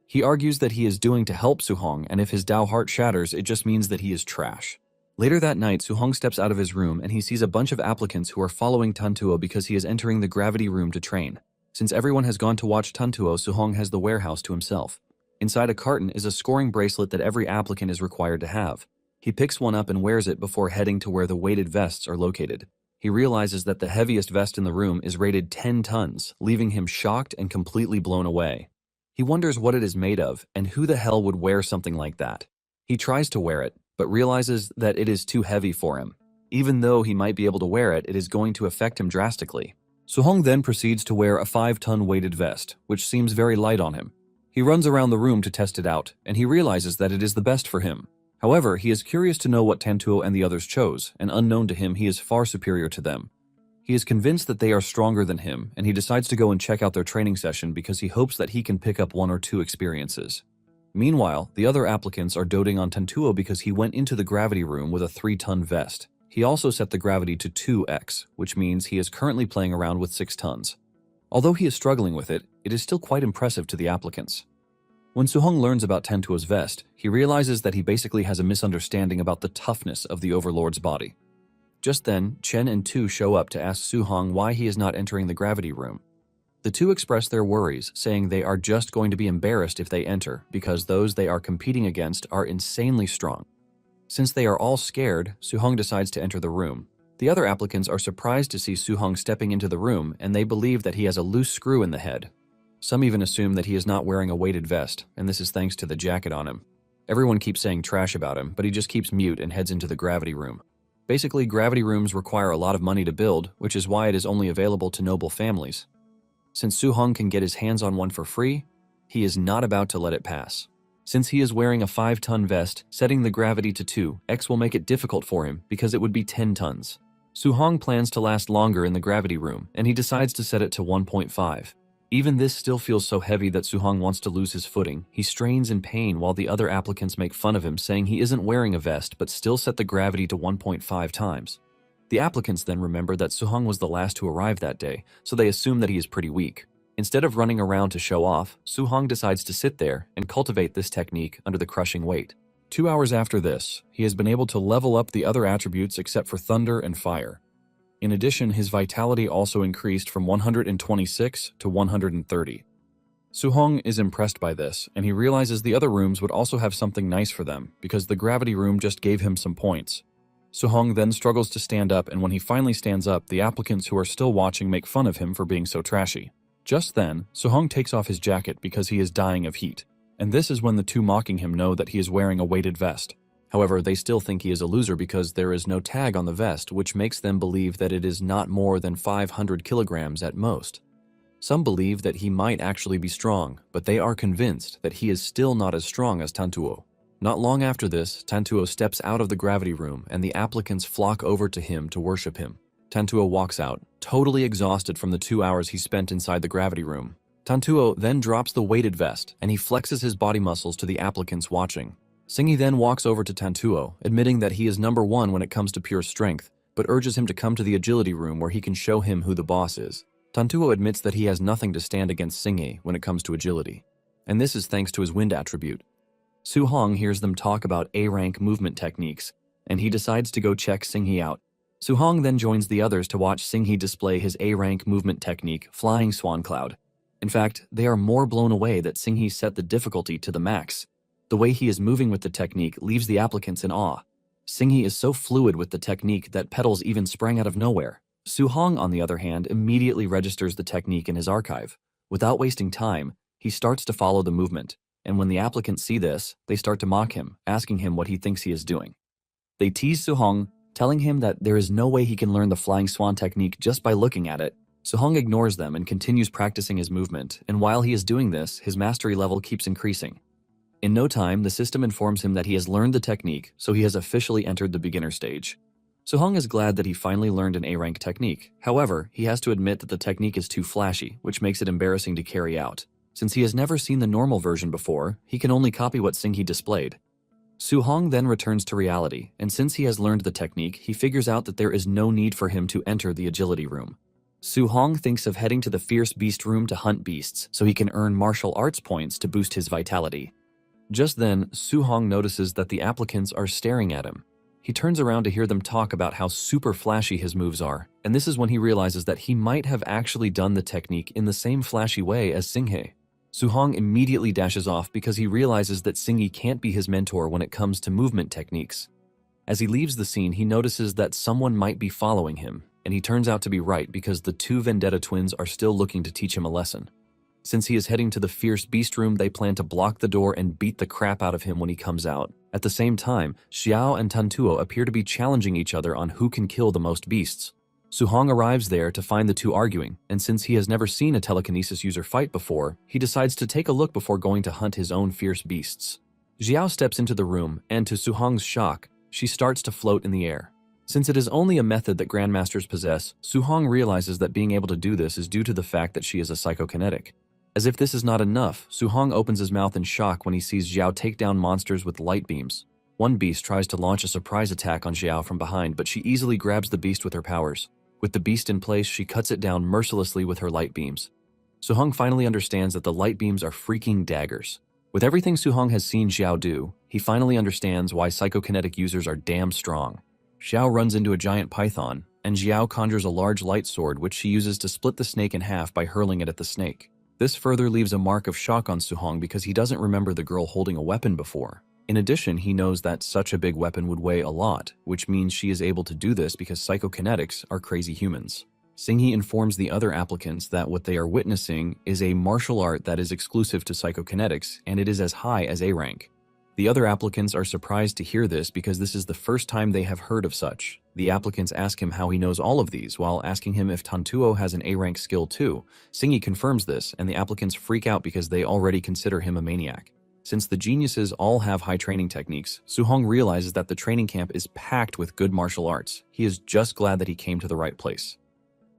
S1: He argues that he is doing to help Suhong, and if his Dao heart shatters, it just means that he is trash. Later that night, Suhong steps out of his room and he sees a bunch of applicants who are following Tantuo because he is entering the gravity room to train. Since everyone has gone to watch Tantuo, Suhong has the warehouse to himself. Inside a carton is a scoring bracelet that every applicant is required to have. He picks one up and wears it before heading to where the weighted vests are located. He realizes that the heaviest vest in the room is rated 10 tons, leaving him shocked and completely blown away. He wonders what it is made of and who the hell would wear something like that. He tries to wear it, but realizes that it is too heavy for him. Even though he might be able to wear it, it is going to affect him drastically. Suhong then proceeds to wear a 5-ton weighted vest, which seems very light on him. He runs around the room to test it out, and he realizes that it is the best for him. However, he is curious to know what Tantuo and the others chose, and unknown to him, he is far superior to them. He is convinced that they are stronger than him, and he decides to go and check out their training session because he hopes that he can pick up 1 or 2 experiences. Meanwhile, the other applicants are doting on Tantuo because he went into the gravity room with a 3-ton vest. He also set the gravity to 2x, which means he is currently playing around with 6 tons. Although he is struggling with it, it is still quite impressive to the applicants. When Suhong learns about Tantuo's vest, he realizes that he basically has a misunderstanding about the toughness of the Overlord's body. Just then, Chen and Tu show up to ask Suhong why he is not entering the gravity room. The two express their worries, saying they are just going to be embarrassed if they enter because those they are competing against are insanely strong. Since they are all scared, Suhong decides to enter the room. The other applicants are surprised to see Suhong stepping into the room, and they believe that he has a loose screw in the head. Some even assume that he is not wearing a weighted vest, and this is thanks to the jacket on him. Everyone keeps saying trash about him, but he just keeps mute and heads into the gravity room. Basically, gravity rooms require a lot of money to build, which is why it is only available to noble families. Since Suhong can get his hands on one for free, he is not about to let it pass. Since he is wearing a 5-ton vest, setting the gravity to 2x will make it difficult for him because it would be 10 tons. Suhong plans to last longer in the gravity room, and he decides to set it to 1.5. Even this still feels so heavy that Suhong wants to lose his footing. He strains in pain while the other applicants make fun of him, saying he isn't wearing a vest but still set the gravity to 1.5 times. The applicants then remember that Suhong was the last to arrive that day, so they assume that he is pretty weak. Instead of running around to show off, Suhong decides to sit there and cultivate this technique under the crushing weight. 2 hours after this, he has been able to level up the other attributes except for thunder and fire. In addition, his vitality also increased from 126 to 130. Suhong is impressed by this, and he realizes the other rooms would also have something nice for them, because the gravity room just gave him some points. Suhong then struggles to stand up, and when he finally stands up, the applicants who are still watching make fun of him for being so trashy. Just then, Suhong takes off his jacket because he is dying of heat, and this is when the two mocking him know that he is wearing a weighted vest. However, they still think he is a loser because there is no tag on the vest, which makes them believe that it is not more than 500 kilograms at most. Some believe that he might actually be strong, but they are convinced that he is still not as strong as Tantuo. Not long after this, Tantuo steps out of the gravity room and the applicants flock over to him to worship him. Tantuo walks out, totally exhausted from the 2 hours he spent inside the gravity room. Tantuo then drops the weighted vest and he flexes his body muscles to the applicants watching. Singi then walks over to Tantuo, admitting that he is number 1 when it comes to pure strength, but urges him to come to the agility room where he can show him who the boss is. Tantuo admits that he has nothing to stand against Singi when it comes to agility, and this is thanks to his wind attribute. Suhong hears them talk about A-rank movement techniques, and he decides to go check Singi out. Suhong then joins the others to watch Singi display his A-rank movement technique, Flying Swan Cloud. In fact, they are more blown away that Singi set the difficulty to the max. The way he is moving with the technique leaves the applicants in awe. Singi is so fluid with the technique that petals even sprang out of nowhere. Suhong, on the other hand, immediately registers the technique in his archive. Without wasting time, he starts to follow the movement, and when the applicants see this, they start to mock him, asking him what he thinks he is doing. They tease Suhong, telling him that there is no way he can learn the flying swan technique just by looking at it. Suhong ignores them and continues practicing his movement, and while he is doing this, his mastery level keeps increasing. In no time, the system informs him that he has learned the technique, so he has officially entered the beginner stage. Suhong is glad that he finally learned an A-rank technique. However, he has to admit that the technique is too flashy, which makes it embarrassing to carry out. Since he has never seen the normal version before, he can only copy what Singi displayed. Suhong then returns to reality, and since he has learned the technique, he figures out that there is no need for him to enter the agility room. Suhong thinks of heading to the fierce beast room to hunt beasts, so he can earn martial arts points to boost his vitality. Just then, Suhong notices that the applicants are staring at him. He turns around to hear them talk about how super flashy his moves are, and this is when he realizes that he might have actually done the technique in the same flashy way as Singhei. Suhong immediately dashes off because he realizes that Singi can't be his mentor when it comes to movement techniques. As he leaves the scene, he notices that someone might be following him, and he turns out to be right because the two Vendetta twins are still looking to teach him a lesson. Since he is heading to the fierce beast room, they plan to block the door and beat the crap out of him when he comes out. At the same time, Xiao and Tantuo appear to be challenging each other on who can kill the most beasts. Suhong arrives there to find the two arguing, and since he has never seen a telekinesis user fight before, he decides to take a look before going to hunt his own fierce beasts. Xiao steps into the room, and to Suhong's shock, she starts to float in the air. Since it is only a method that grandmasters possess, Suhong realizes that being able to do this is due to the fact that she is a psychokinetic. As if this is not enough, Suhong opens his mouth in shock when he sees Xiao take down monsters with light beams. One beast tries to launch a surprise attack on Xiao from behind, but she easily grabs the beast with her powers. With the beast in place, she cuts it down mercilessly with her light beams. Suhong finally understands that the light beams are freaking daggers. With everything Suhong has seen Xiao do, he finally understands why psychokinetic users are damn strong. Xiao runs into a giant python, and Xiao conjures a large light sword which she uses to split the snake in half by hurling it at the snake. This further leaves a mark of shock on Suhong because he doesn't remember the girl holding a weapon before. In addition, he knows that such a big weapon would weigh a lot, which means she is able to do this because psychokinetics are crazy humans. Singhi informs the other applicants that what they are witnessing is a martial art that is exclusive to psychokinetics, and it is as high as A rank. The other applicants are surprised to hear this because this is the first time they have heard of such. The applicants ask him how he knows all of these, while asking him if Tantuo has an A rank skill too. Singhi confirms this, and the applicants freak out because they already consider him a maniac. Since the geniuses all have high training techniques, Suhong realizes that the training camp is packed with good martial arts. He is just glad that he came to the right place.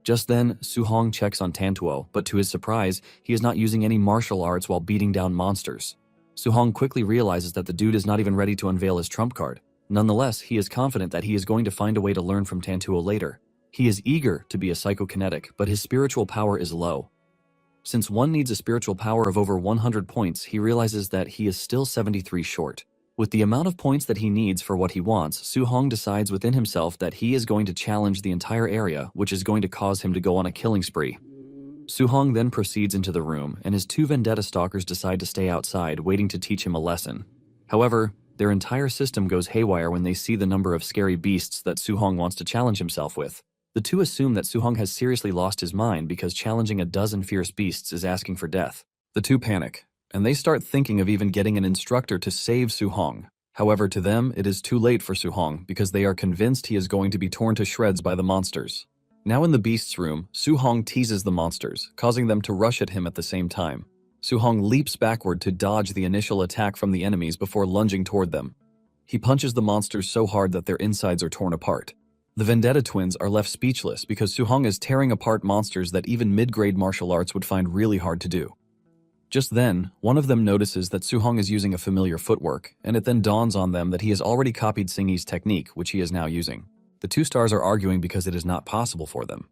S1: Just then, Suhong checks on Tantuo, but to his surprise, he is not using any martial arts while beating down monsters. Suhong quickly realizes that the dude is not even ready to unveil his trump card. Nonetheless, he is confident that he is going to find a way to learn from Tantuo later. He is eager to be a psychokinetic, but his spiritual power is low. Since one needs a spiritual power of over 100 points, he realizes that he is still 73 short. With the amount of points that he needs for what he wants, Suhong decides within himself that he is going to challenge the entire area, which is going to cause him to go on a killing spree. Suhong then proceeds into the room, and his two vendetta stalkers decide to stay outside, waiting to teach him a lesson. However, their entire system goes haywire when they see the number of scary beasts that Suhong wants to challenge himself with. The two assume that Suhong has seriously lost his mind because challenging a dozen fierce beasts is asking for death. The two panic, and they start thinking of even getting an instructor to save Suhong. However, to them, it is too late for Suhong because they are convinced he is going to be torn to shreds by the monsters. Now in the beast's room, Suhong teases the monsters, causing them to rush at him at the same time. Suhong leaps backward to dodge the initial attack from the enemies before lunging toward them. He punches the monsters so hard that their insides are torn apart. The Vendetta twins are left speechless because Suhong is tearing apart monsters that even mid-grade martial arts would find really hard to do. Just then, one of them notices that Suhong is using a familiar footwork, and it then dawns on them that he has already copied Singhi's technique, which he is now using. The two stars are arguing because it is not possible for them.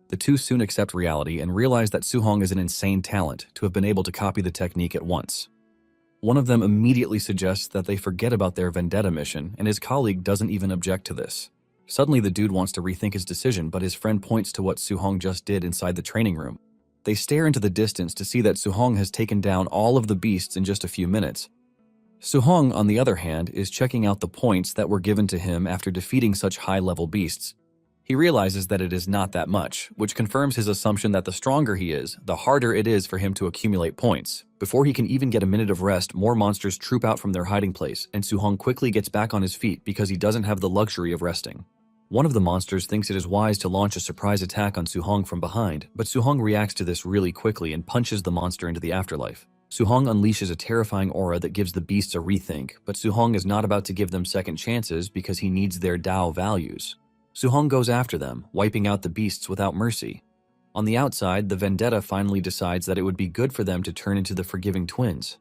S1: The two soon accept reality and realize that Suhong is an insane talent to have been able to copy the technique at once. One of them immediately suggests that they forget about their Vendetta mission, and his colleague doesn't even object to this. Suddenly, the dude wants to rethink his decision, but his friend points to what Suhong just did inside the training room. They stare into the distance to see that Suhong has taken down all of the beasts in just a few minutes. Suhong, on the other hand, is checking out the points that were given to him after defeating such high-level beasts. He realizes that it is not that much, which confirms his assumption that the stronger he is, the harder it is for him to accumulate points. Before he can even get a minute of rest, more monsters troop out from their hiding place, and Suhong quickly gets back on his feet because he doesn't have the luxury of resting. One of the monsters thinks it is wise to launch a surprise attack on Suhong from behind, but Suhong reacts to this really quickly and punches the monster into the afterlife. Suhong unleashes a terrifying aura that gives the beasts a rethink, but Suhong is not about to give them second chances because he needs their Dao values. Suhong goes after them, wiping out the beasts without mercy. On the outside, the Vendetta finally decides that it would be good for them to turn into the forgiving twins.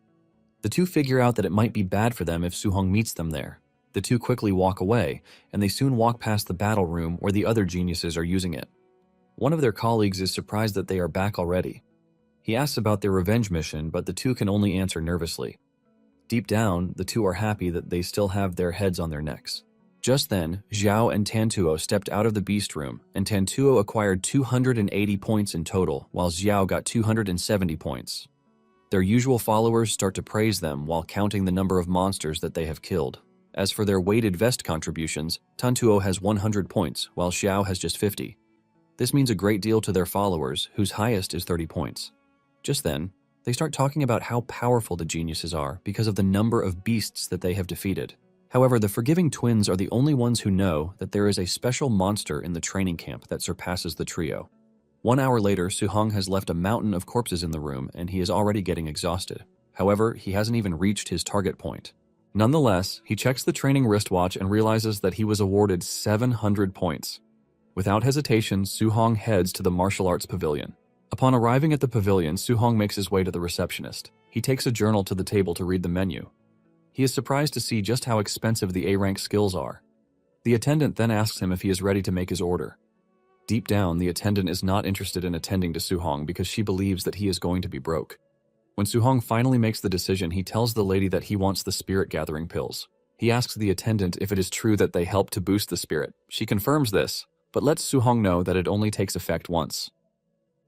S1: The two figure out that it might be bad for them if Suhong meets them there. The two quickly walk away, and they soon walk past the battle room where the other geniuses are using it. One of their colleagues is surprised that they are back already. He asks about their revenge mission, but the two can only answer nervously. Deep down, the two are happy that they still have their heads on their necks. Just then, Xiao and Tantuo stepped out of the beast room, and Tantuo acquired 280 points in total, while Xiao got 270 points. Their usual followers start to praise them while counting the number of monsters that they have killed. As for their weighted vest contributions, Tantuo has 100 points, while Xiao has just 50. This means a great deal to their followers, whose highest is 30 points. Just then, they start talking about how powerful the geniuses are because of the number of beasts that they have defeated. However, the forgiving twins are the only ones who know that there is a special monster in the training camp that surpasses the trio. 1 hour later, Suhong has left a mountain of corpses in the room, and he is already getting exhausted. However, he hasn't even reached his target point. Nonetheless, he checks the training wristwatch and realizes that he was awarded 700 points. Without hesitation, Suhong heads to the martial arts pavilion. Upon arriving at the pavilion, Suhong makes his way to the receptionist. He takes a journal to the table to read the menu. He is surprised to see just how expensive the A-rank skills are. The attendant then asks him if he is ready to make his order. Deep down, the attendant is not interested in attending to Suhong because she believes that he is going to be broke. When Suhong finally makes the decision, he tells the lady that he wants the spirit-gathering pills. He asks the attendant if it is true that they help to boost the spirit. She confirms this, but lets Suhong know that it only takes effect once.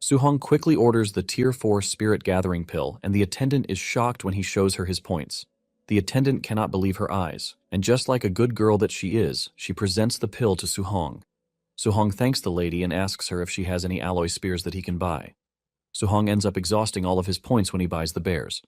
S1: Suhong quickly orders the Tier 4 spirit-gathering pill, and the attendant is shocked when he shows her his points. The attendant cannot believe her eyes, and just like a good girl that she is, she presents the pill to Suhong. Suhong thanks the lady and asks her if she has any alloy spears that he can buy. Suhong ends up exhausting all of his points when he buys the bears.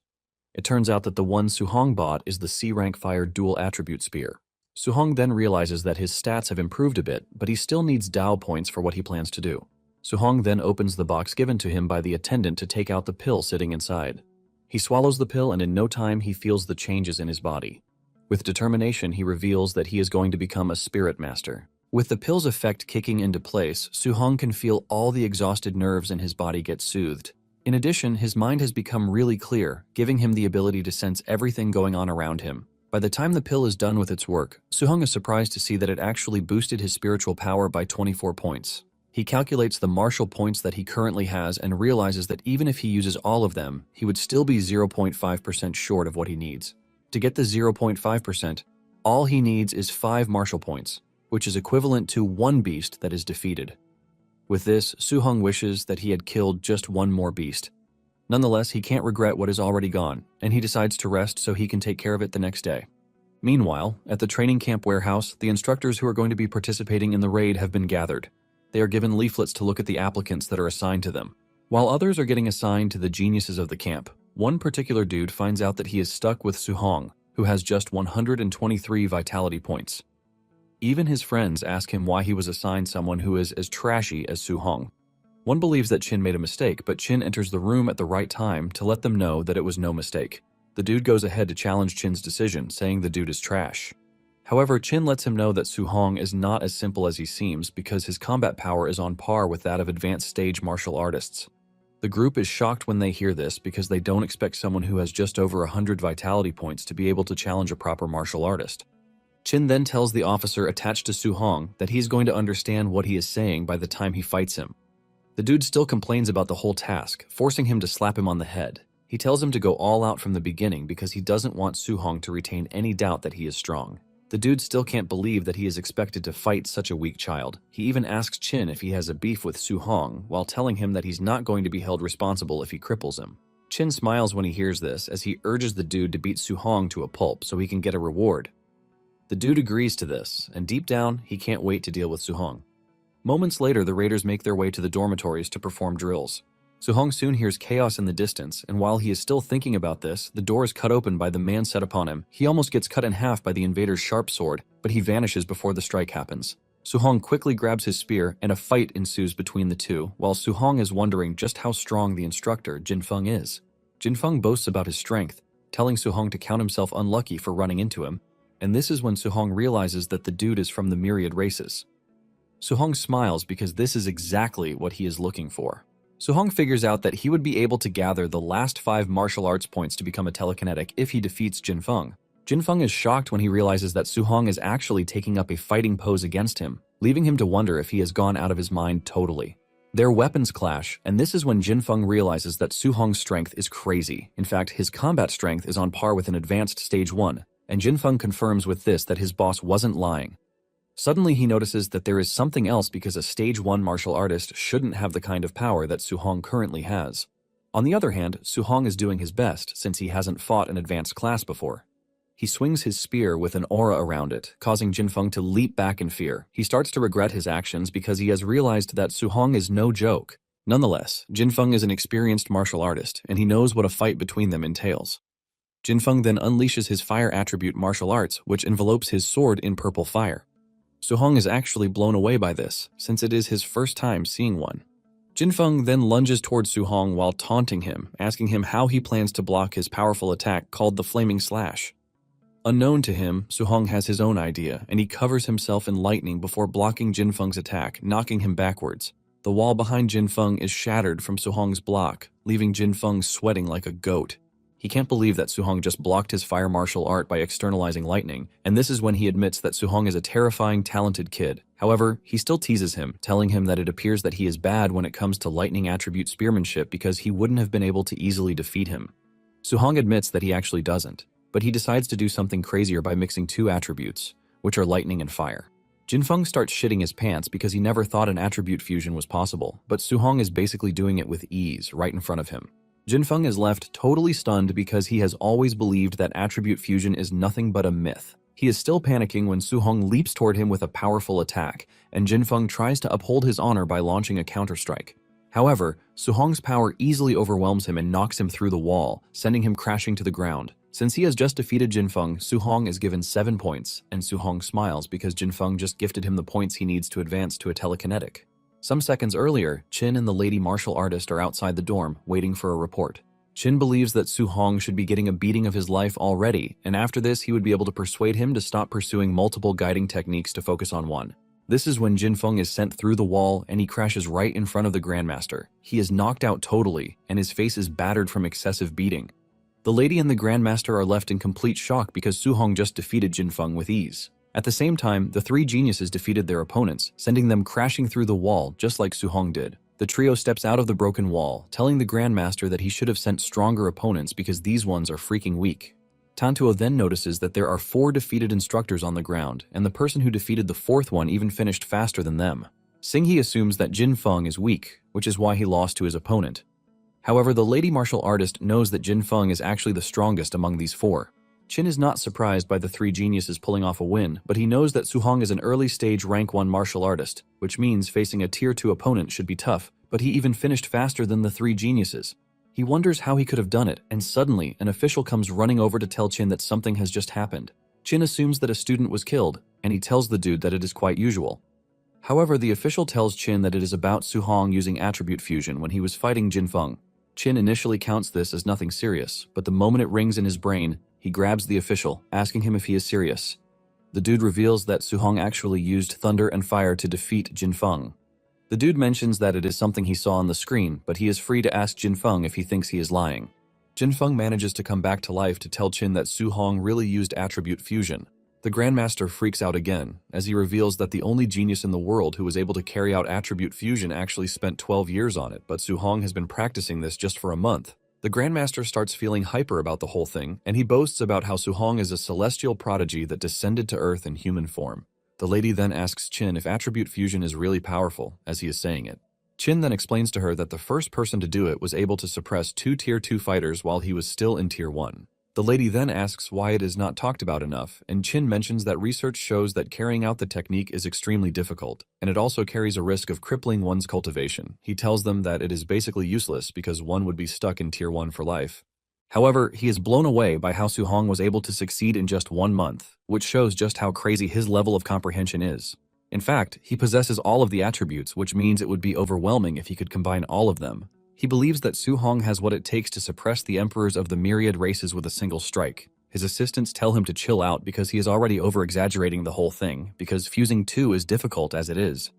S1: It turns out that the one Suhong bought is the C-rank fire dual attribute spear. Suhong then realizes that his stats have improved a bit, but he still needs Dao points for what he plans to do. Suhong then opens the box given to him by the attendant to take out the pill sitting inside. He swallows the pill and in no time he feels the changes in his body. With determination, he reveals that he is going to become a spirit master. With the pill's effect kicking into place, Suhong can feel all the exhausted nerves in his body get soothed. In addition, his mind has become really clear, giving him the ability to sense everything going on around him. By the time the pill is done with its work, Suhong is surprised to see that it actually boosted his spiritual power by 24 points. He calculates the martial points that he currently has and realizes that even if he uses all of them, he would still be 0.5% short of what he needs. To get the 0.5%, all he needs is 5 martial points, which is equivalent to 1 beast that is defeated. With this, Suhong wishes that he had killed just one more beast. Nonetheless, he can't regret what is already gone, and he decides to rest so he can take care of it the next day. Meanwhile, at the training camp warehouse, the instructors who are going to be participating in the raid have been gathered. They are given leaflets to look at the applicants that are assigned to them. While others are getting assigned to the geniuses of the camp, one particular dude finds out that he is stuck with Suhong, who has just 123 vitality points. Even his friends ask him why he was assigned someone who is as trashy as Suhong. One believes that Chin made a mistake, but Chin enters the room at the right time to let them know that it was no mistake. The dude goes ahead to challenge Chin's decision, saying the dude is trash. However, Chin lets him know that Suhong is not as simple as he seems because his combat power is on par with that of advanced stage martial artists. The group is shocked when they hear this because they don't expect someone who has just over 100 vitality points to be able to challenge a proper martial artist. Chin then tells the officer attached to Suhong that he's going to understand what he is saying by the time he fights him. The dude still complains about the whole task, forcing him to slap him on the head. He tells him to go all out from the beginning because he doesn't want Suhong to retain any doubt that he is strong. The dude still can't believe that he is expected to fight such a weak child. He even asks Chin if he has a beef with Suhong, while telling him that he's not going to be held responsible if he cripples him. Chin smiles when he hears this as he urges the dude to beat Suhong to a pulp so he can get a reward. The dude agrees to this, and deep down, he can't wait to deal with Suhong. Moments later, the raiders make their way to the dormitories to perform drills. Suhong soon hears chaos in the distance, and while he is still thinking about this, the door is cut open by the man set upon him. He almost gets cut in half by the invader's sharp sword, but he vanishes before the strike happens. Suhong quickly grabs his spear, and a fight ensues between the two, while Suhong is wondering just how strong the instructor, Jinfeng, is. Jinfeng boasts about his strength, telling Suhong to count himself unlucky for running into him, and this is when Suhong realizes that the dude is from the myriad races. Suhong smiles because this is exactly what he is looking for. Suhong figures out that he would be able to gather the last 5 martial arts points to become a telekinetic if he defeats Jinfeng. Jinfeng is shocked when he realizes that Suhong is actually taking up a fighting pose against him, leaving him to wonder if he has gone out of his mind totally. Their weapons clash, and this is when Jinfeng realizes that Suhong's strength is crazy. In fact, his combat strength is on par with an advanced stage 1, and Jinfeng confirms with this that his boss wasn't lying. Suddenly he notices that there is something else because a stage 1 martial artist shouldn't have the kind of power that Suhong currently has. On the other hand, Suhong is doing his best since he hasn't fought an advanced class before. He swings his spear with an aura around it, causing Jinfeng to leap back in fear. He starts to regret his actions because he has realized that Suhong is no joke. Nonetheless, Jinfeng is an experienced martial artist, and he knows what a fight between them entails. Jinfeng then unleashes his fire attribute martial arts, which envelopes his sword in purple fire. Suhong is actually blown away by this, since it is his first time seeing one. Jinfeng then lunges towards Suhong while taunting him, asking him how he plans to block his powerful attack called the Flaming Slash. Unknown to him, Suhong has his own idea, and he covers himself in lightning before blocking Jinfeng's attack, knocking him backwards. The wall behind Jinfeng is shattered from Suhong's block, leaving Jinfeng sweating like a goat. He can't believe that Suhong just blocked his fire martial art by externalizing lightning, and this is when he admits that Suhong is a terrifying, talented kid. However, he still teases him, telling him that it appears that he is bad when it comes to lightning attribute spearmanship because he wouldn't have been able to easily defeat him. Suhong admits that he actually doesn't, but he decides to do something crazier by mixing 2 attributes, which are lightning and fire. Jinfeng starts shitting his pants because he never thought an attribute fusion was possible, but Suhong is basically doing it with ease right in front of him. Jinfeng is left totally stunned because he has always believed that attribute fusion is nothing but a myth. He is still panicking when Su-hong leaps toward him with a powerful attack, and Jinfeng tries to uphold his honor by launching a counterstrike. However, Su-hong's power easily overwhelms him and knocks him through the wall, sending him crashing to the ground. Since he has just defeated Jinfeng, Su-hong is given 7 points, and Su-hong smiles because Jinfeng just gifted him the points he needs to advance to a telekinetic. Some seconds earlier, Qin and the lady martial artist are outside the dorm, waiting for a report. Qin believes that Su-hong should be getting a beating of his life already, and after this he would be able to persuade him to stop pursuing multiple guiding techniques to focus on one. This is when Jinfeng is sent through the wall and he crashes right in front of the Grandmaster. He is knocked out totally, and his face is battered from excessive beating. The lady and the Grandmaster are left in complete shock because Su-hong just defeated Jinfeng with ease. At the same time, the three geniuses defeated their opponents, sending them crashing through the wall just like Su-hong did. The trio steps out of the broken wall, telling the Grandmaster that he should have sent stronger opponents because these ones are freaking weak. Tantuo then notices that there are 4 defeated instructors on the ground, and the person who defeated the 4th one even finished faster than them. Xinghe assumes that Jinfeng is weak, which is why he lost to his opponent. However, the lady martial artist knows that Jinfeng is actually the strongest among these 4. Qin is not surprised by the 3 geniuses pulling off a win, but he knows that Su-hong is an early-stage rank 1 martial artist, which means facing a tier 2 opponent should be tough, but he even finished faster than the 3 geniuses. He wonders how he could have done it, and suddenly, an official comes running over to tell Qin that something has just happened. Qin assumes that a student was killed, and he tells the dude that it is quite usual. However, the official tells Qin that it is about Su-hong using attribute fusion when he was fighting Jinfeng. Qin initially counts this as nothing serious, but the moment it rings in his brain, he grabs the official, asking him if he is serious. The dude reveals that Su-hong actually used thunder and fire to defeat Jinfeng. The dude mentions that it is something he saw on the screen, but he is free to ask Jinfeng if he thinks he is lying. Jinfeng manages to come back to life to tell Qin that Su-hong really used attribute fusion. The Grandmaster freaks out again, as he reveals that the only genius in the world who was able to carry out attribute fusion actually spent 12 years on it, but Su-hong has been practicing this just for a month. The Grandmaster starts feeling hyper about the whole thing, and he boasts about how Su-hong is a celestial prodigy that descended to Earth in human form. The lady then asks Qin if attribute fusion is really powerful, as he is saying it. Qin then explains to her that the first person to do it was able to suppress 2 Tier 2 fighters while he was still in Tier 1. The lady then asks why it is not talked about enough, and Qin mentions that research shows that carrying out the technique is extremely difficult, and it also carries a risk of crippling one's cultivation. He tells them that it is basically useless because one would be stuck in Tier 1 for life. However, he is blown away by how Su-hong was able to succeed in just 1 month, which shows just how crazy his level of comprehension is. In fact, he possesses all of the attributes, which means it would be overwhelming if he could combine all of them. He believes that Su-hong has what it takes to suppress the emperors of the myriad races with a single strike. His assistants tell him to chill out because he is already over-exaggerating the whole thing, because fusing 2 is difficult as it is.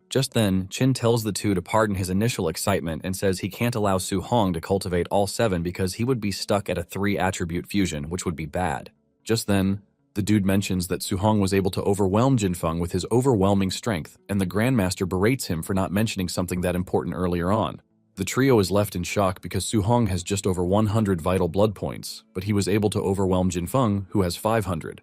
S1: Just then, Qin tells the 2 to pardon his initial excitement and says he can't allow Su-hong to cultivate all 7 because he would be stuck at a 3-attribute fusion, which would be bad. Just then, the dude mentions that Su-hong was able to overwhelm Jinfeng with his overwhelming strength, and the Grandmaster berates him for not mentioning something that important earlier on. The trio is left in shock because Su-hong has just over 100 vital blood points, but he was able to overwhelm Jinfeng, who has 500.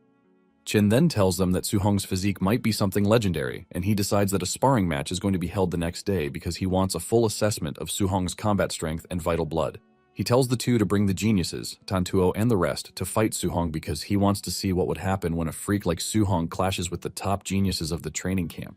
S1: Qin then tells them that Su-hong's physique might be something legendary, and he decides that a sparring match is going to be held the next day because he wants a full assessment of Su-hong's combat strength and vital blood. He tells the 2 to bring the geniuses, Tantuo and the rest, to fight Su-hong because he wants to see what would happen when a freak like Su-hong clashes with the top geniuses of the training camp.